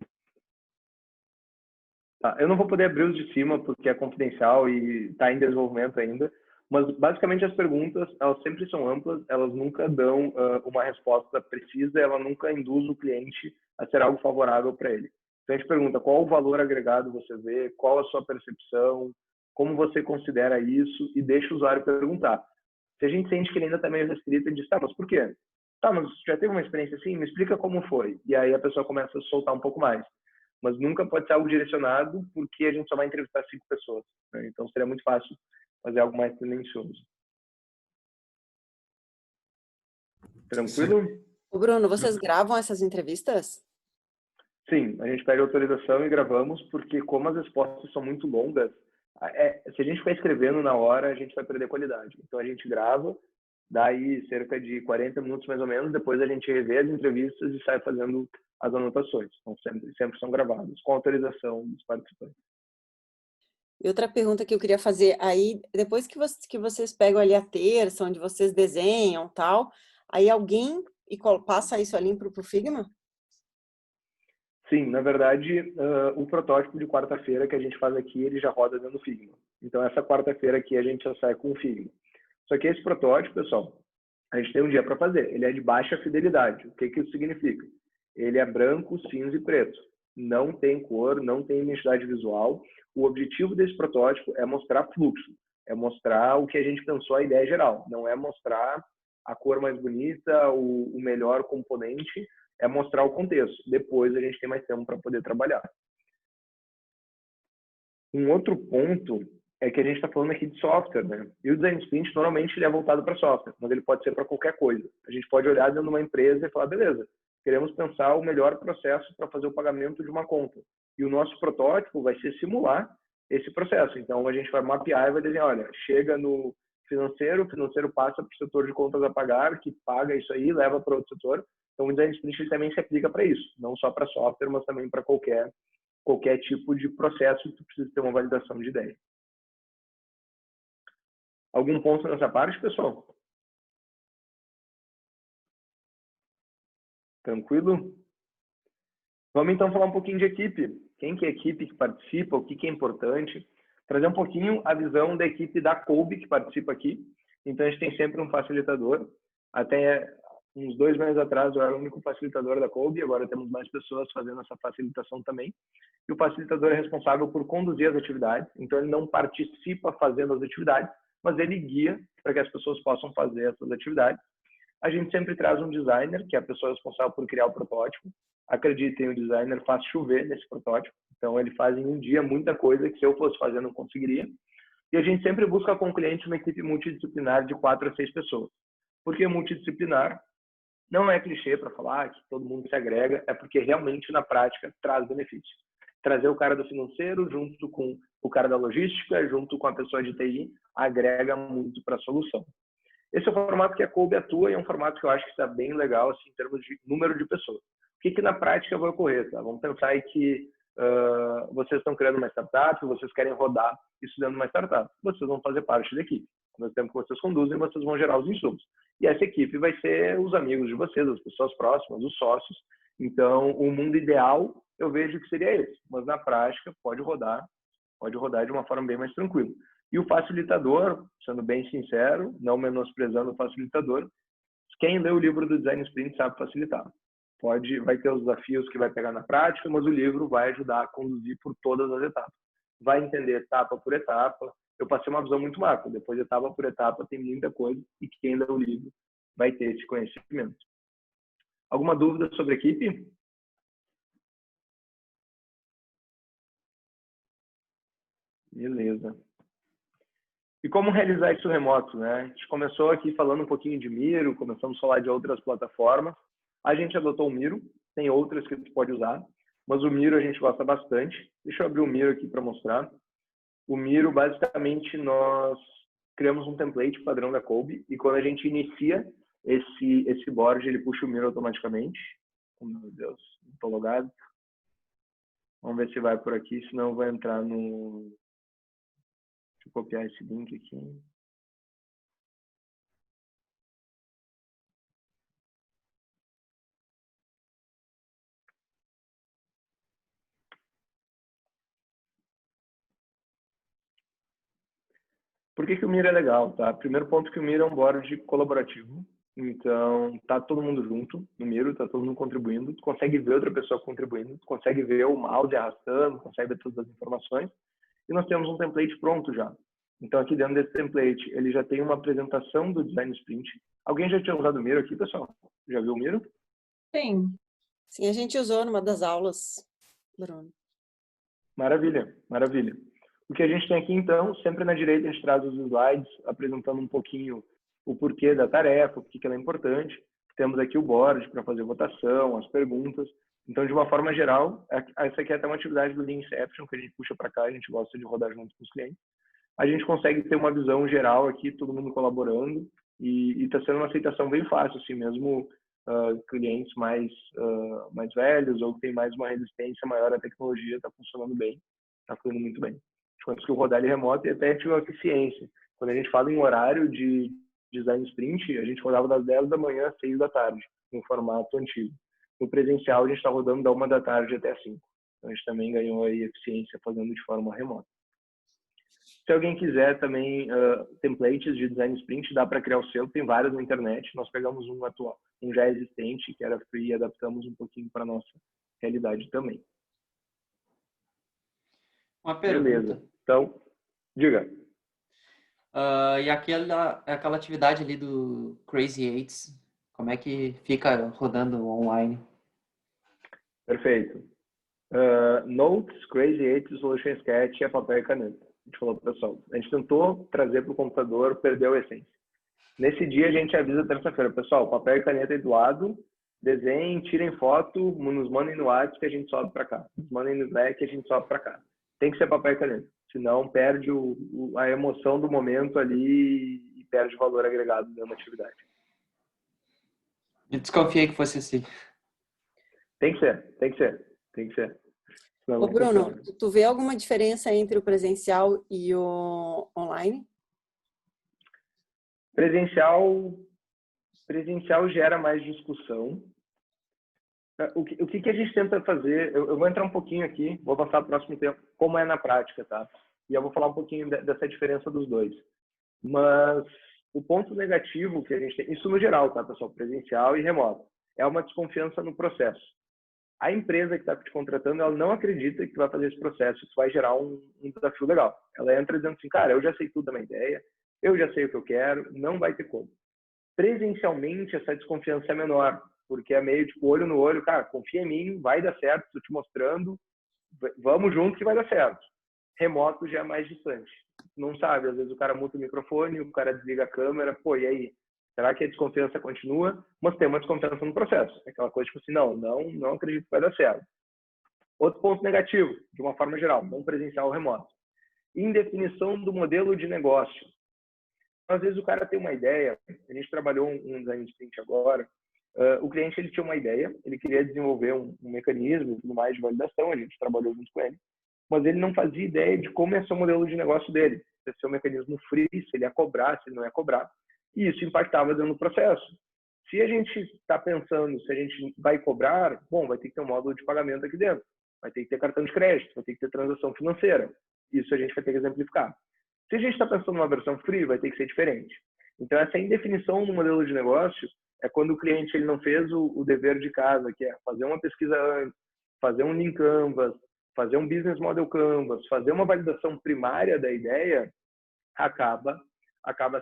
Tá, eu não vou poder abrir os de cima porque é confidencial e está em desenvolvimento ainda, mas basicamente as perguntas, elas sempre são amplas, elas nunca dão uma resposta precisa, ela nunca induz o cliente a ser algo favorável para ele. Então a gente pergunta qual o valor agregado você vê, qual a sua percepção, como você considera isso e deixa o usuário perguntar. Se a gente sente que ele ainda está meio restrito, ele diz, tá, mas por quê? Tá, mas já teve uma experiência assim? Me explica como foi. E aí a pessoa começa a soltar um pouco mais. Mas nunca pode ser algo direcionado, porque a gente só vai entrevistar 5 pessoas, né? Então seria muito fácil fazer algo mais tendencioso. Tranquilo? Ô Bruno, vocês gravam essas entrevistas? Sim, a gente pede autorização e gravamos, porque como as respostas são muito longas, se a gente ficar escrevendo na hora, a gente vai perder qualidade. Então a gente grava, daí cerca de 40 minutos mais ou menos, depois a gente revê as entrevistas e sai fazendo as anotações. Então sempre são gravadas, com autorização dos participantes. E outra pergunta que eu queria fazer, aí depois que vocês pegam ali a terça, onde vocês desenham tal, aí alguém passa isso ali para o Figma? Sim, na verdade, o protótipo de quarta-feira que a gente faz aqui, ele já roda dentro do Figma. Então, essa quarta-feira aqui a gente já sai com o Figma. Só que esse protótipo, pessoal, a gente tem um dia para fazer. Ele é de baixa fidelidade. O que isso significa? Ele é branco, cinza e preto. Não tem cor, não tem identidade visual. O objetivo desse protótipo é mostrar fluxo, é mostrar o que a gente pensou, a ideia geral. Não é mostrar a cor mais bonita, o melhor componente, é mostrar o contexto. Depois a gente tem mais tempo para poder trabalhar. Um outro ponto é que a gente está falando aqui de software, né? E o design sprint, normalmente, ele é voltado para software, mas ele pode ser para qualquer coisa. A gente pode olhar dentro de uma empresa e falar, beleza, queremos pensar o melhor processo para fazer o pagamento de uma conta. E o nosso protótipo vai ser simular esse processo. Então, a gente vai mapear e vai dizer, olha, chega no financeiro, o financeiro passa para o setor de contas a pagar, que paga isso aí, leva para outro setor. Então, o design sprint ele também se aplica para isso, não só para software, mas também para qualquer tipo de processo que tu precisa ter uma validação de ideia. Algum ponto nessa parte, pessoal? Tranquilo? Vamos então falar um pouquinho de equipe. Quem que é a equipe que participa, o que que é importante. Trazer um pouquinho a visão da equipe da Kolbe que participa aqui. Então, a gente tem sempre um facilitador. Até uns 2 meses atrás, eu era o único facilitador da Kolbe. Agora temos mais pessoas fazendo essa facilitação também. E o facilitador é responsável por conduzir as atividades. Então, ele não participa fazendo as atividades, mas ele guia para que as pessoas possam fazer essas atividades. A gente sempre traz um designer, que é a pessoa responsável por criar o protótipo. Acreditem, o designer faz chover nesse protótipo. Então, ele faz em um dia muita coisa que se eu fosse fazer não conseguiria. E a gente sempre busca com o cliente uma equipe multidisciplinar de 4 a 6 pessoas. Por que multidisciplinar? Não é clichê para falar que todo mundo se agrega, é porque realmente na prática traz benefício. Trazer o cara do financeiro junto com o cara da logística, junto com a pessoa de TI, agrega muito para a solução. Esse é o formato que a Kolbe atua e é um formato que eu acho que está bem legal assim, em termos de número de pessoas. O que na prática vai ocorrer? Tá? Vamos pensar aí que vocês estão criando uma startup, vocês querem rodar isso dentro de uma startup. Vocês vão fazer parte da equipe. No tempo que vocês conduzem, vocês vão gerar os insumos. E essa equipe vai ser os amigos de vocês, as pessoas próximas, os sócios. Então, o mundo ideal, eu vejo que seria esse. Mas na prática, pode rodar de uma forma bem mais tranquila. E o facilitador, sendo bem sincero, não menosprezando o facilitador, quem lê o livro do Design Sprint sabe facilitar. Vai ter os desafios que vai pegar na prática, mas o livro vai ajudar a conduzir por todas as etapas. Vai entender etapa por etapa. Eu passei uma visão muito macro. Depois, etapa por etapa, tem muita coisa e quem lê o livro vai ter esse conhecimento. Alguma dúvida sobre a equipe? Beleza. E como realizar isso remoto, né? A gente começou aqui falando um pouquinho de Miro, começamos a falar de outras plataformas. A gente adotou o Miro, tem outras que você pode usar, mas o Miro a gente gosta bastante. Deixa eu abrir o Miro aqui para mostrar. O Miro, basicamente, nós criamos um template padrão da Kolbe e quando a gente inicia esse board, ele puxa o Miro automaticamente. Oh, meu Deus, não estou logado. Vamos ver se vai por aqui, senão eu vou entrar no... Deixa eu copiar esse link aqui. Por que o Miro é legal, tá? Primeiro ponto que o Miro é um board colaborativo. Então, tá todo mundo junto no Miro, tá todo mundo contribuindo. Tu consegue ver outra pessoa contribuindo, tu consegue ver o mouse arrastando, consegue ver todas as informações. E nós temos um template pronto já. Então, aqui dentro desse template, ele já tem uma apresentação do Design Sprint. Alguém já tinha usado o Miro aqui, pessoal? Já viu o Miro? Sim. Sim, a gente usou numa das aulas, Bruno. Maravilha, maravilha. O que a gente tem aqui, então, sempre na direita a gente traz os slides, apresentando um pouquinho o porquê da tarefa, o que ela é importante. Temos aqui o board para fazer votação, as perguntas. Então, de uma forma geral, essa aqui é até uma atividade do Lean Inception, que a gente puxa para cá, a gente gosta de rodar junto com os clientes. A gente consegue ter uma visão geral aqui, todo mundo colaborando, e está sendo uma aceitação bem fácil, assim, mesmo clientes mais velhos ou que tem mais uma resistência maior à tecnologia, está funcionando bem, está fluindo muito bem. A gente conseguiu rodar ele remoto e até tive uma eficiência. Quando a gente fala em horário de design sprint, a gente rodava das 10 da manhã às 6 da tarde, no formato antigo. No presencial, a gente está rodando da 1 da tarde até as 5. Então, a gente também ganhou aí eficiência fazendo de forma remota. Se alguém quiser também templates de design sprint, dá para criar o seu, tem vários na internet. Nós pegamos um atual, um já existente, que era free, e adaptamos um pouquinho para a nossa realidade também. Uma pergunta. Beleza. Então, diga. E aquela atividade ali do Crazy Eights, como é que fica rodando online? Perfeito. Notes, Crazy Eights, Solution Sketch é papel e caneta. gente falou pro pessoal, a gente tentou trazer para o computador, perdeu a essência. Nesse dia a gente avisa terça-feira, pessoal, papel e caneta aí do lado, desenhem, tirem foto, nos mandem no WhatsApp que a gente sobe para cá. Nos mandem no Slack que a gente sobe para cá. Tem que ser papel e caneta, senão perde a emoção do momento ali e perde o valor agregado da atividade. Eu desconfiei que fosse assim. Tem que ser, tem que ser, tem que ser. Senão Ô, não Bruno, funciona. tu vê alguma diferença entre o presencial e o online? Presencial gera mais discussão. O que a gente tenta fazer, eu vou entrar um pouquinho aqui, vou passar o próximo tempo, como é na prática, tá? E eu vou falar um pouquinho dessa diferença dos dois. Mas o ponto negativo que a gente tem, isso no geral, tá, pessoal? Presencial e remoto, é uma desconfiança no processo. A empresa que está te contratando, ela não acredita que tu vai fazer esse processo, isso vai gerar um desafio legal. Ela entra dizendo assim, cara, eu já sei tudo da minha ideia, eu já sei o que eu quero, não vai ter como. Presencialmente, essa desconfiança é menor, porque é meio tipo olho no olho, cara, confia em mim, vai dar certo, estou te mostrando, vamos juntos que vai dar certo. Remoto já é mais distante. Não sabe, às vezes o cara muta o microfone, o cara desliga a câmera, pô, e aí? Será que a desconfiança continua? Mas tem uma desconfiança no processo. É aquela coisa tipo assim, não acredito que vai dar certo. Outro ponto negativo, de uma forma geral, não presencial ou remoto. Indefinição do modelo de negócio. Às vezes o cara tem uma ideia, a gente trabalhou um design sprint agora, o cliente ele tinha uma ideia, ele queria desenvolver um mecanismo e tudo mais de validação, a gente trabalhou junto com ele, mas ele não fazia ideia de como ia ser o modelo de negócio dele, se ia ser um mecanismo free, se ele ia cobrar, se ele não ia cobrar, e isso impactava dentro do processo. Se a gente está pensando se a gente vai cobrar, bom, vai ter que ter um módulo de pagamento aqui dentro, vai ter que ter cartão de crédito, vai ter que ter transação financeira, isso a gente vai ter que exemplificar. Se a gente está pensando numa versão free, vai ter que ser diferente. Então, essa indefinição no modelo de negócio é quando o cliente ele não fez o dever de casa, que é fazer uma pesquisa antes, fazer um Lean Canvas, fazer um Business Model Canvas, fazer uma validação primária da ideia, acaba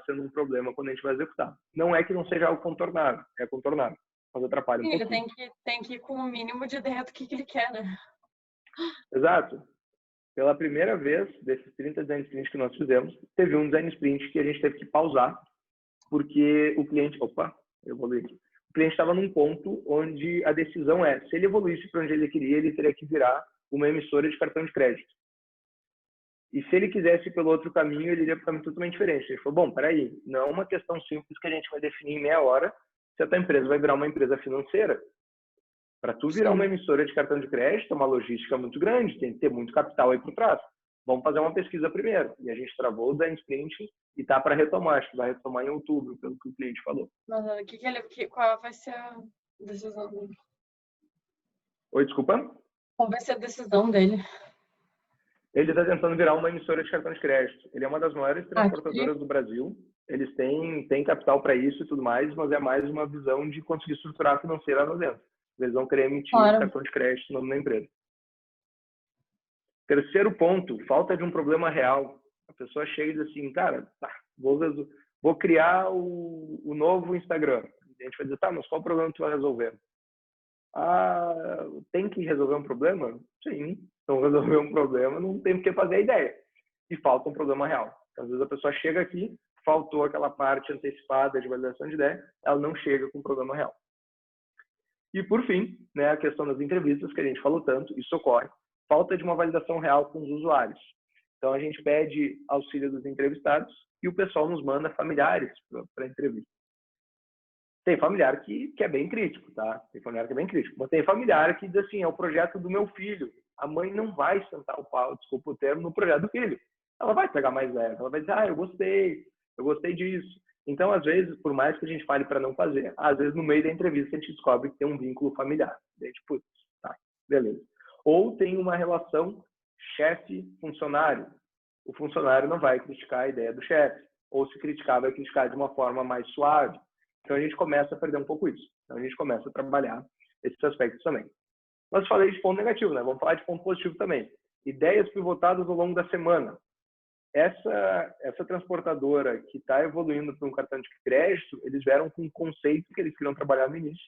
sendo um problema quando a gente vai executar. Não é que não seja algo contornável, é contornável, mas atrapalha um pouquinho. Ele tem que ir com o mínimo de ideia do que ele quer, né? Exato. Pela primeira vez, desses 30 design sprints que nós fizemos, teve um design sprint que a gente teve que pausar, porque o cliente... Opa, eu evoluí aqui. O cliente estava num ponto onde a decisão é, se ele evoluísse para onde ele queria, ele teria que virar uma emissora de cartão de crédito. E se ele quisesse ir pelo outro caminho, ele iria para um caminho totalmente diferente. Ele falou, bom, peraí, não é uma questão simples que a gente vai definir em meia hora se a tua empresa vai virar uma empresa financeira. Para tu virar uma emissora de cartão de crédito, é uma logística muito grande, tem que ter muito capital aí por trás. Vamos fazer uma pesquisa primeiro. E a gente travou o design sprint e tá para retomar, acho que vai retomar em outubro, pelo que o cliente falou. Mas qual vai ser a decisão dele? Oi, desculpa? Qual vai ser a decisão dele? Ele está tentando virar uma emissora de cartão de crédito. Ele é uma das maiores transportadoras do Brasil. Eles têm capital para isso e tudo mais, mas é mais uma visão de conseguir estruturar financeira lá dentro. Eles vão querer emitir cartão de crédito no nome da empresa. Terceiro ponto, falta de um problema real. A pessoa chega e diz assim, cara, tá, vou criar o novo Instagram. A gente vai dizer, tá, mas qual problema tu vai resolver? Ah, tem que resolver um problema? Sim. Então, resolver um problema não tem por que fazer a ideia. E falta um problema real. Então, às vezes a pessoa chega aqui, faltou aquela parte antecipada de validação de ideia, ela não chega com um problema real. E, por fim, né, a questão das entrevistas, que a gente falou tanto, isso ocorre. Falta de uma validação real com os usuários. Então, a gente pede auxílio dos entrevistados e o pessoal nos manda familiares para a entrevista. Tem familiar que é bem crítico, tá? Tem familiar que é bem crítico. Mas tem familiar que diz assim, é o projeto do meu filho. A mãe não vai sentar o pau, desculpa o termo, no projeto do filho. Ela vai pegar mais leve. Ela vai dizer, eu gostei disso. Então, às vezes, por mais que a gente fale para não fazer, às vezes no meio da entrevista a gente descobre que tem um vínculo familiar. Daí, tipo, tá, beleza. Ou tem uma relação chefe-funcionário. O funcionário não vai criticar a ideia do chefe. Ou se criticar, vai criticar de uma forma mais suave. Então, a gente começa a perder um pouco isso. Então, a gente começa a trabalhar esses aspectos também. Mas falei de ponto negativo, né? Vamos falar de ponto positivo também. Ideias pivotadas ao longo da semana. Essa transportadora que está evoluindo para um cartão de crédito, eles vieram com um conceito que eles queriam trabalhar no início.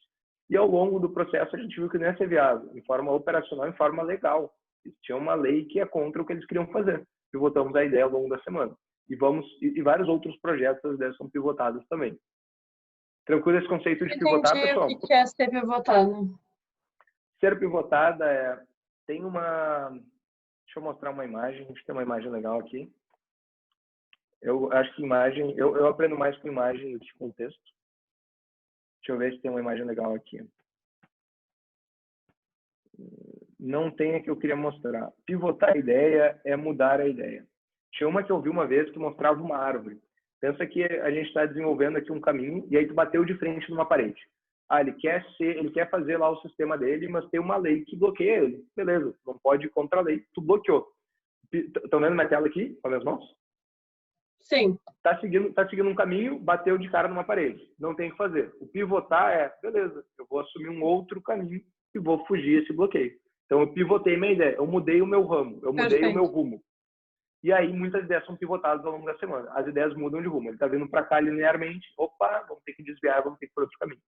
E ao longo do processo a gente viu que não ia ser viável, em forma operacional, em forma legal. Eles tinham uma lei que é contra o que eles queriam fazer. pivotamos a ideia ao longo da semana. E vários outros projetos das ideias são pivotadas também. Tranquilo esse conceito de pivotar, pessoal? O que é ser pivotado? Ser pivotada tem uma... Deixa eu mostrar uma imagem. A gente tem uma imagem legal aqui. Eu acho que imagem... Eu aprendo mais com imagem do que com texto. Deixa eu ver se tem uma imagem legal aqui. Não tem a que eu queria mostrar. Pivotar a ideia é mudar a ideia. Tinha uma que eu vi uma vez que mostrava uma árvore. Pensa que a gente está desenvolvendo aqui um caminho e aí tu bateu de frente numa parede. Ele quer fazer lá o sistema dele, mas tem uma lei que bloqueia ele. Beleza, não pode ir contra a lei, tu bloqueou. Estão vendo minha tela aqui com as minhas mãos? Sim. Tá seguindo um caminho, bateu de cara numa parede. Não tem o que fazer. O pivotar beleza, eu vou assumir um outro caminho e vou fugir esse bloqueio. Então eu pivotei minha ideia, eu mudei o meu ramo, eu mudei o meu rumo. E aí muitas ideias são pivotadas ao longo da semana. As ideias mudam de rumo. Ele está vindo para cá linearmente, opa, vamos ter que desviar, vamos ter que ir para outro caminho.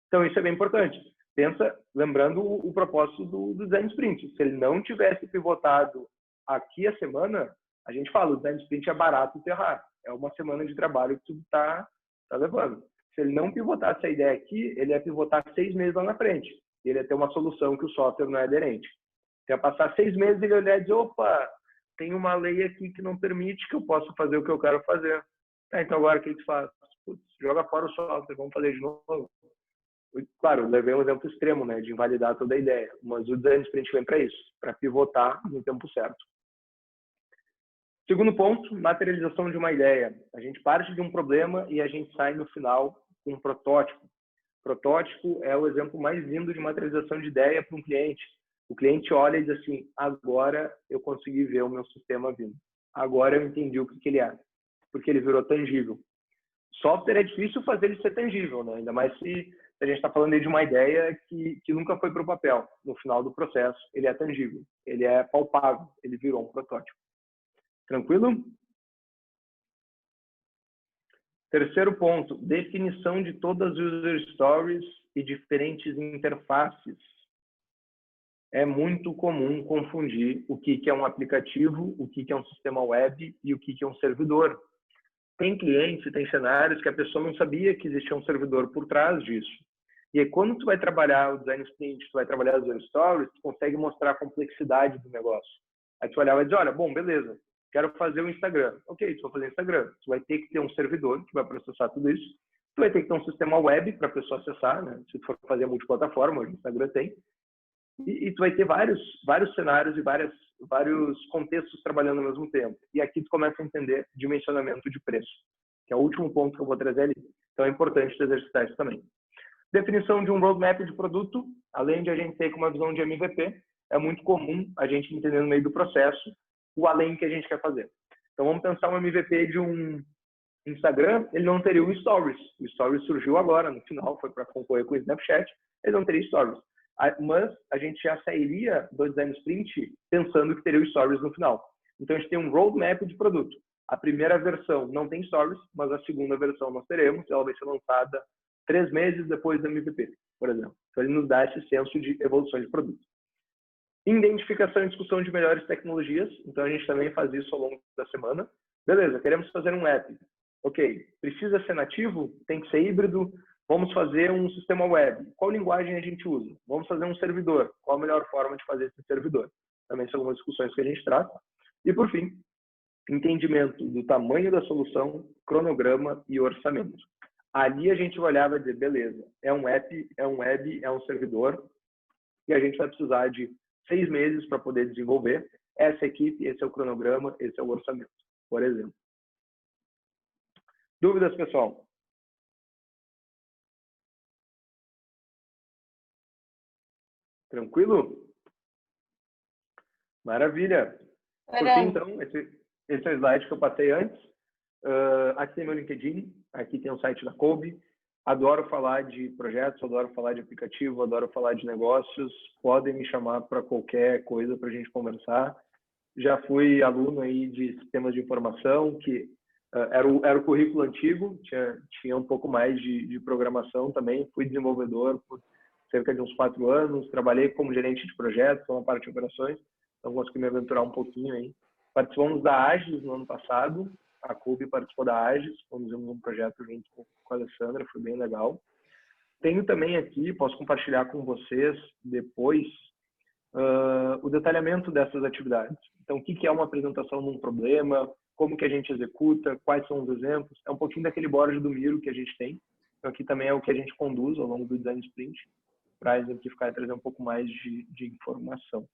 Então isso é bem importante. Pensa, lembrando o propósito do design sprint. Se ele não tivesse pivotado aqui a semana, a gente fala, o design sprint é barato enterrar. É uma semana de trabalho que tu tá levando. Se ele não pivotasse a ideia aqui, ele ia pivotar 6 meses lá na frente. Ele ia ter uma solução que o software não é aderente. Ia passar 6 meses e ele olhar e dizer, opa, tem uma lei aqui que não permite que eu possa fazer o que eu quero fazer. Então agora o que tu faz? Putz, joga fora o software, vamos fazer de novo. Claro, eu levei um exemplo extremo, né, de invalidar toda a ideia, mas o design sprint vem para isso, para pivotar no tempo certo. Segundo ponto, materialização de uma ideia. A gente parte de um problema e a gente sai no final com um protótipo. Protótipo é o exemplo mais lindo de materialização de ideia para um cliente. O cliente olha e diz assim, agora eu consegui ver o meu sistema vindo. Agora eu entendi o que ele é, porque ele virou tangível. Software é difícil fazer ele ser tangível, né? Ainda mais se a gente está falando aí de uma ideia que nunca foi para o papel. No final do processo, ele é tangível, ele é palpável, ele virou um protótipo. Tranquilo? Terceiro ponto, definição de todas as user stories e diferentes interfaces. É muito comum confundir o que é um aplicativo, o que é um sistema web e o que é um servidor. Tem clientes, tem cenários que a pessoa não sabia que existia um servidor por trás disso. E aí, quando tu vai trabalhar o design sprint, tu vai trabalhar as user stories, tu consegue mostrar a complexidade do negócio. Aí tu olhava e diz, olha, bom, beleza, quero fazer o Instagram. Ok, tu vai fazer o Instagram. Tu vai ter que ter um servidor que vai processar tudo isso. Tu vai ter que ter um sistema web para a pessoa acessar, né? Se tu for fazer multiplataforma, hoje o Instagram tem. E tu vai ter vários cenários e vários contextos trabalhando ao mesmo tempo. E aqui tu começa a entender dimensionamento de preço, que é o último ponto que eu vou trazer ali. Então é importante tu exercitar isso também. Definição de um roadmap de produto, além de a gente ter com uma visão de MVP, é muito comum a gente entender no meio do processo o além que a gente quer fazer. Então vamos pensar um MVP de um Instagram, ele não teria o Stories. O Stories surgiu agora, no final, foi para concorrer com o Snapchat, ele não teria Stories. Mas a gente já sairia do design sprint pensando que teria o Stories no final. Então a gente tem um roadmap de produto. A primeira versão não tem Stories, mas a segunda versão nós teremos, ela vai ser lançada 3 meses depois do MVP, por exemplo. Então ele nos dá esse senso de evolução de produto. Identificação e discussão de melhores tecnologias. Então a gente também faz isso ao longo da semana. Beleza, queremos fazer um app. Ok, precisa ser nativo? Tem que ser híbrido? Vamos fazer um sistema web. Qual linguagem a gente usa? Vamos fazer um servidor. Qual a melhor forma de fazer esse servidor? Também são algumas discussões que a gente trata. E, por fim, entendimento do tamanho da solução, cronograma e orçamento. Ali a gente vai olhar e vai dizer, beleza, é um app, é um web, é um servidor, e a gente vai precisar de 6 meses para poder desenvolver essa equipe, esse é o cronograma, esse é o orçamento, por exemplo. Dúvidas, pessoal? Tranquilo? Maravilha. Por fim, então, esse é o slide que eu passei antes. Aqui tem meu LinkedIn, aqui tem o site da Kolbe. Adoro falar de projetos, adoro falar de aplicativo, adoro falar de negócios. Podem me chamar para qualquer coisa para a gente conversar. Já fui aluno aí de sistemas de informação, que era o currículo antigo, tinha um pouco mais de programação também. Fui desenvolvedor por cerca de uns 4 anos, trabalhei como gerente de projetos, na parte de operações, então consegui me aventurar um pouquinho aí Participamos da Agis no ano passado, a CUB participou da Agis, conduzimos um projeto junto com a Alessandra, foi bem legal. Tenho também aqui, posso compartilhar com vocês depois, o detalhamento dessas atividades. Então, o que é uma apresentação de um problema, como que a gente executa, quais são os exemplos. É um pouquinho daquele board do Miro que a gente tem. Então, aqui também é o que a gente conduz ao longo do Design Sprint, para exemplificar e trazer um pouco mais de informação.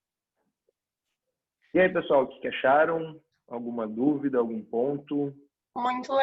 E aí, pessoal, o que acharam? Alguma dúvida, algum ponto? Muito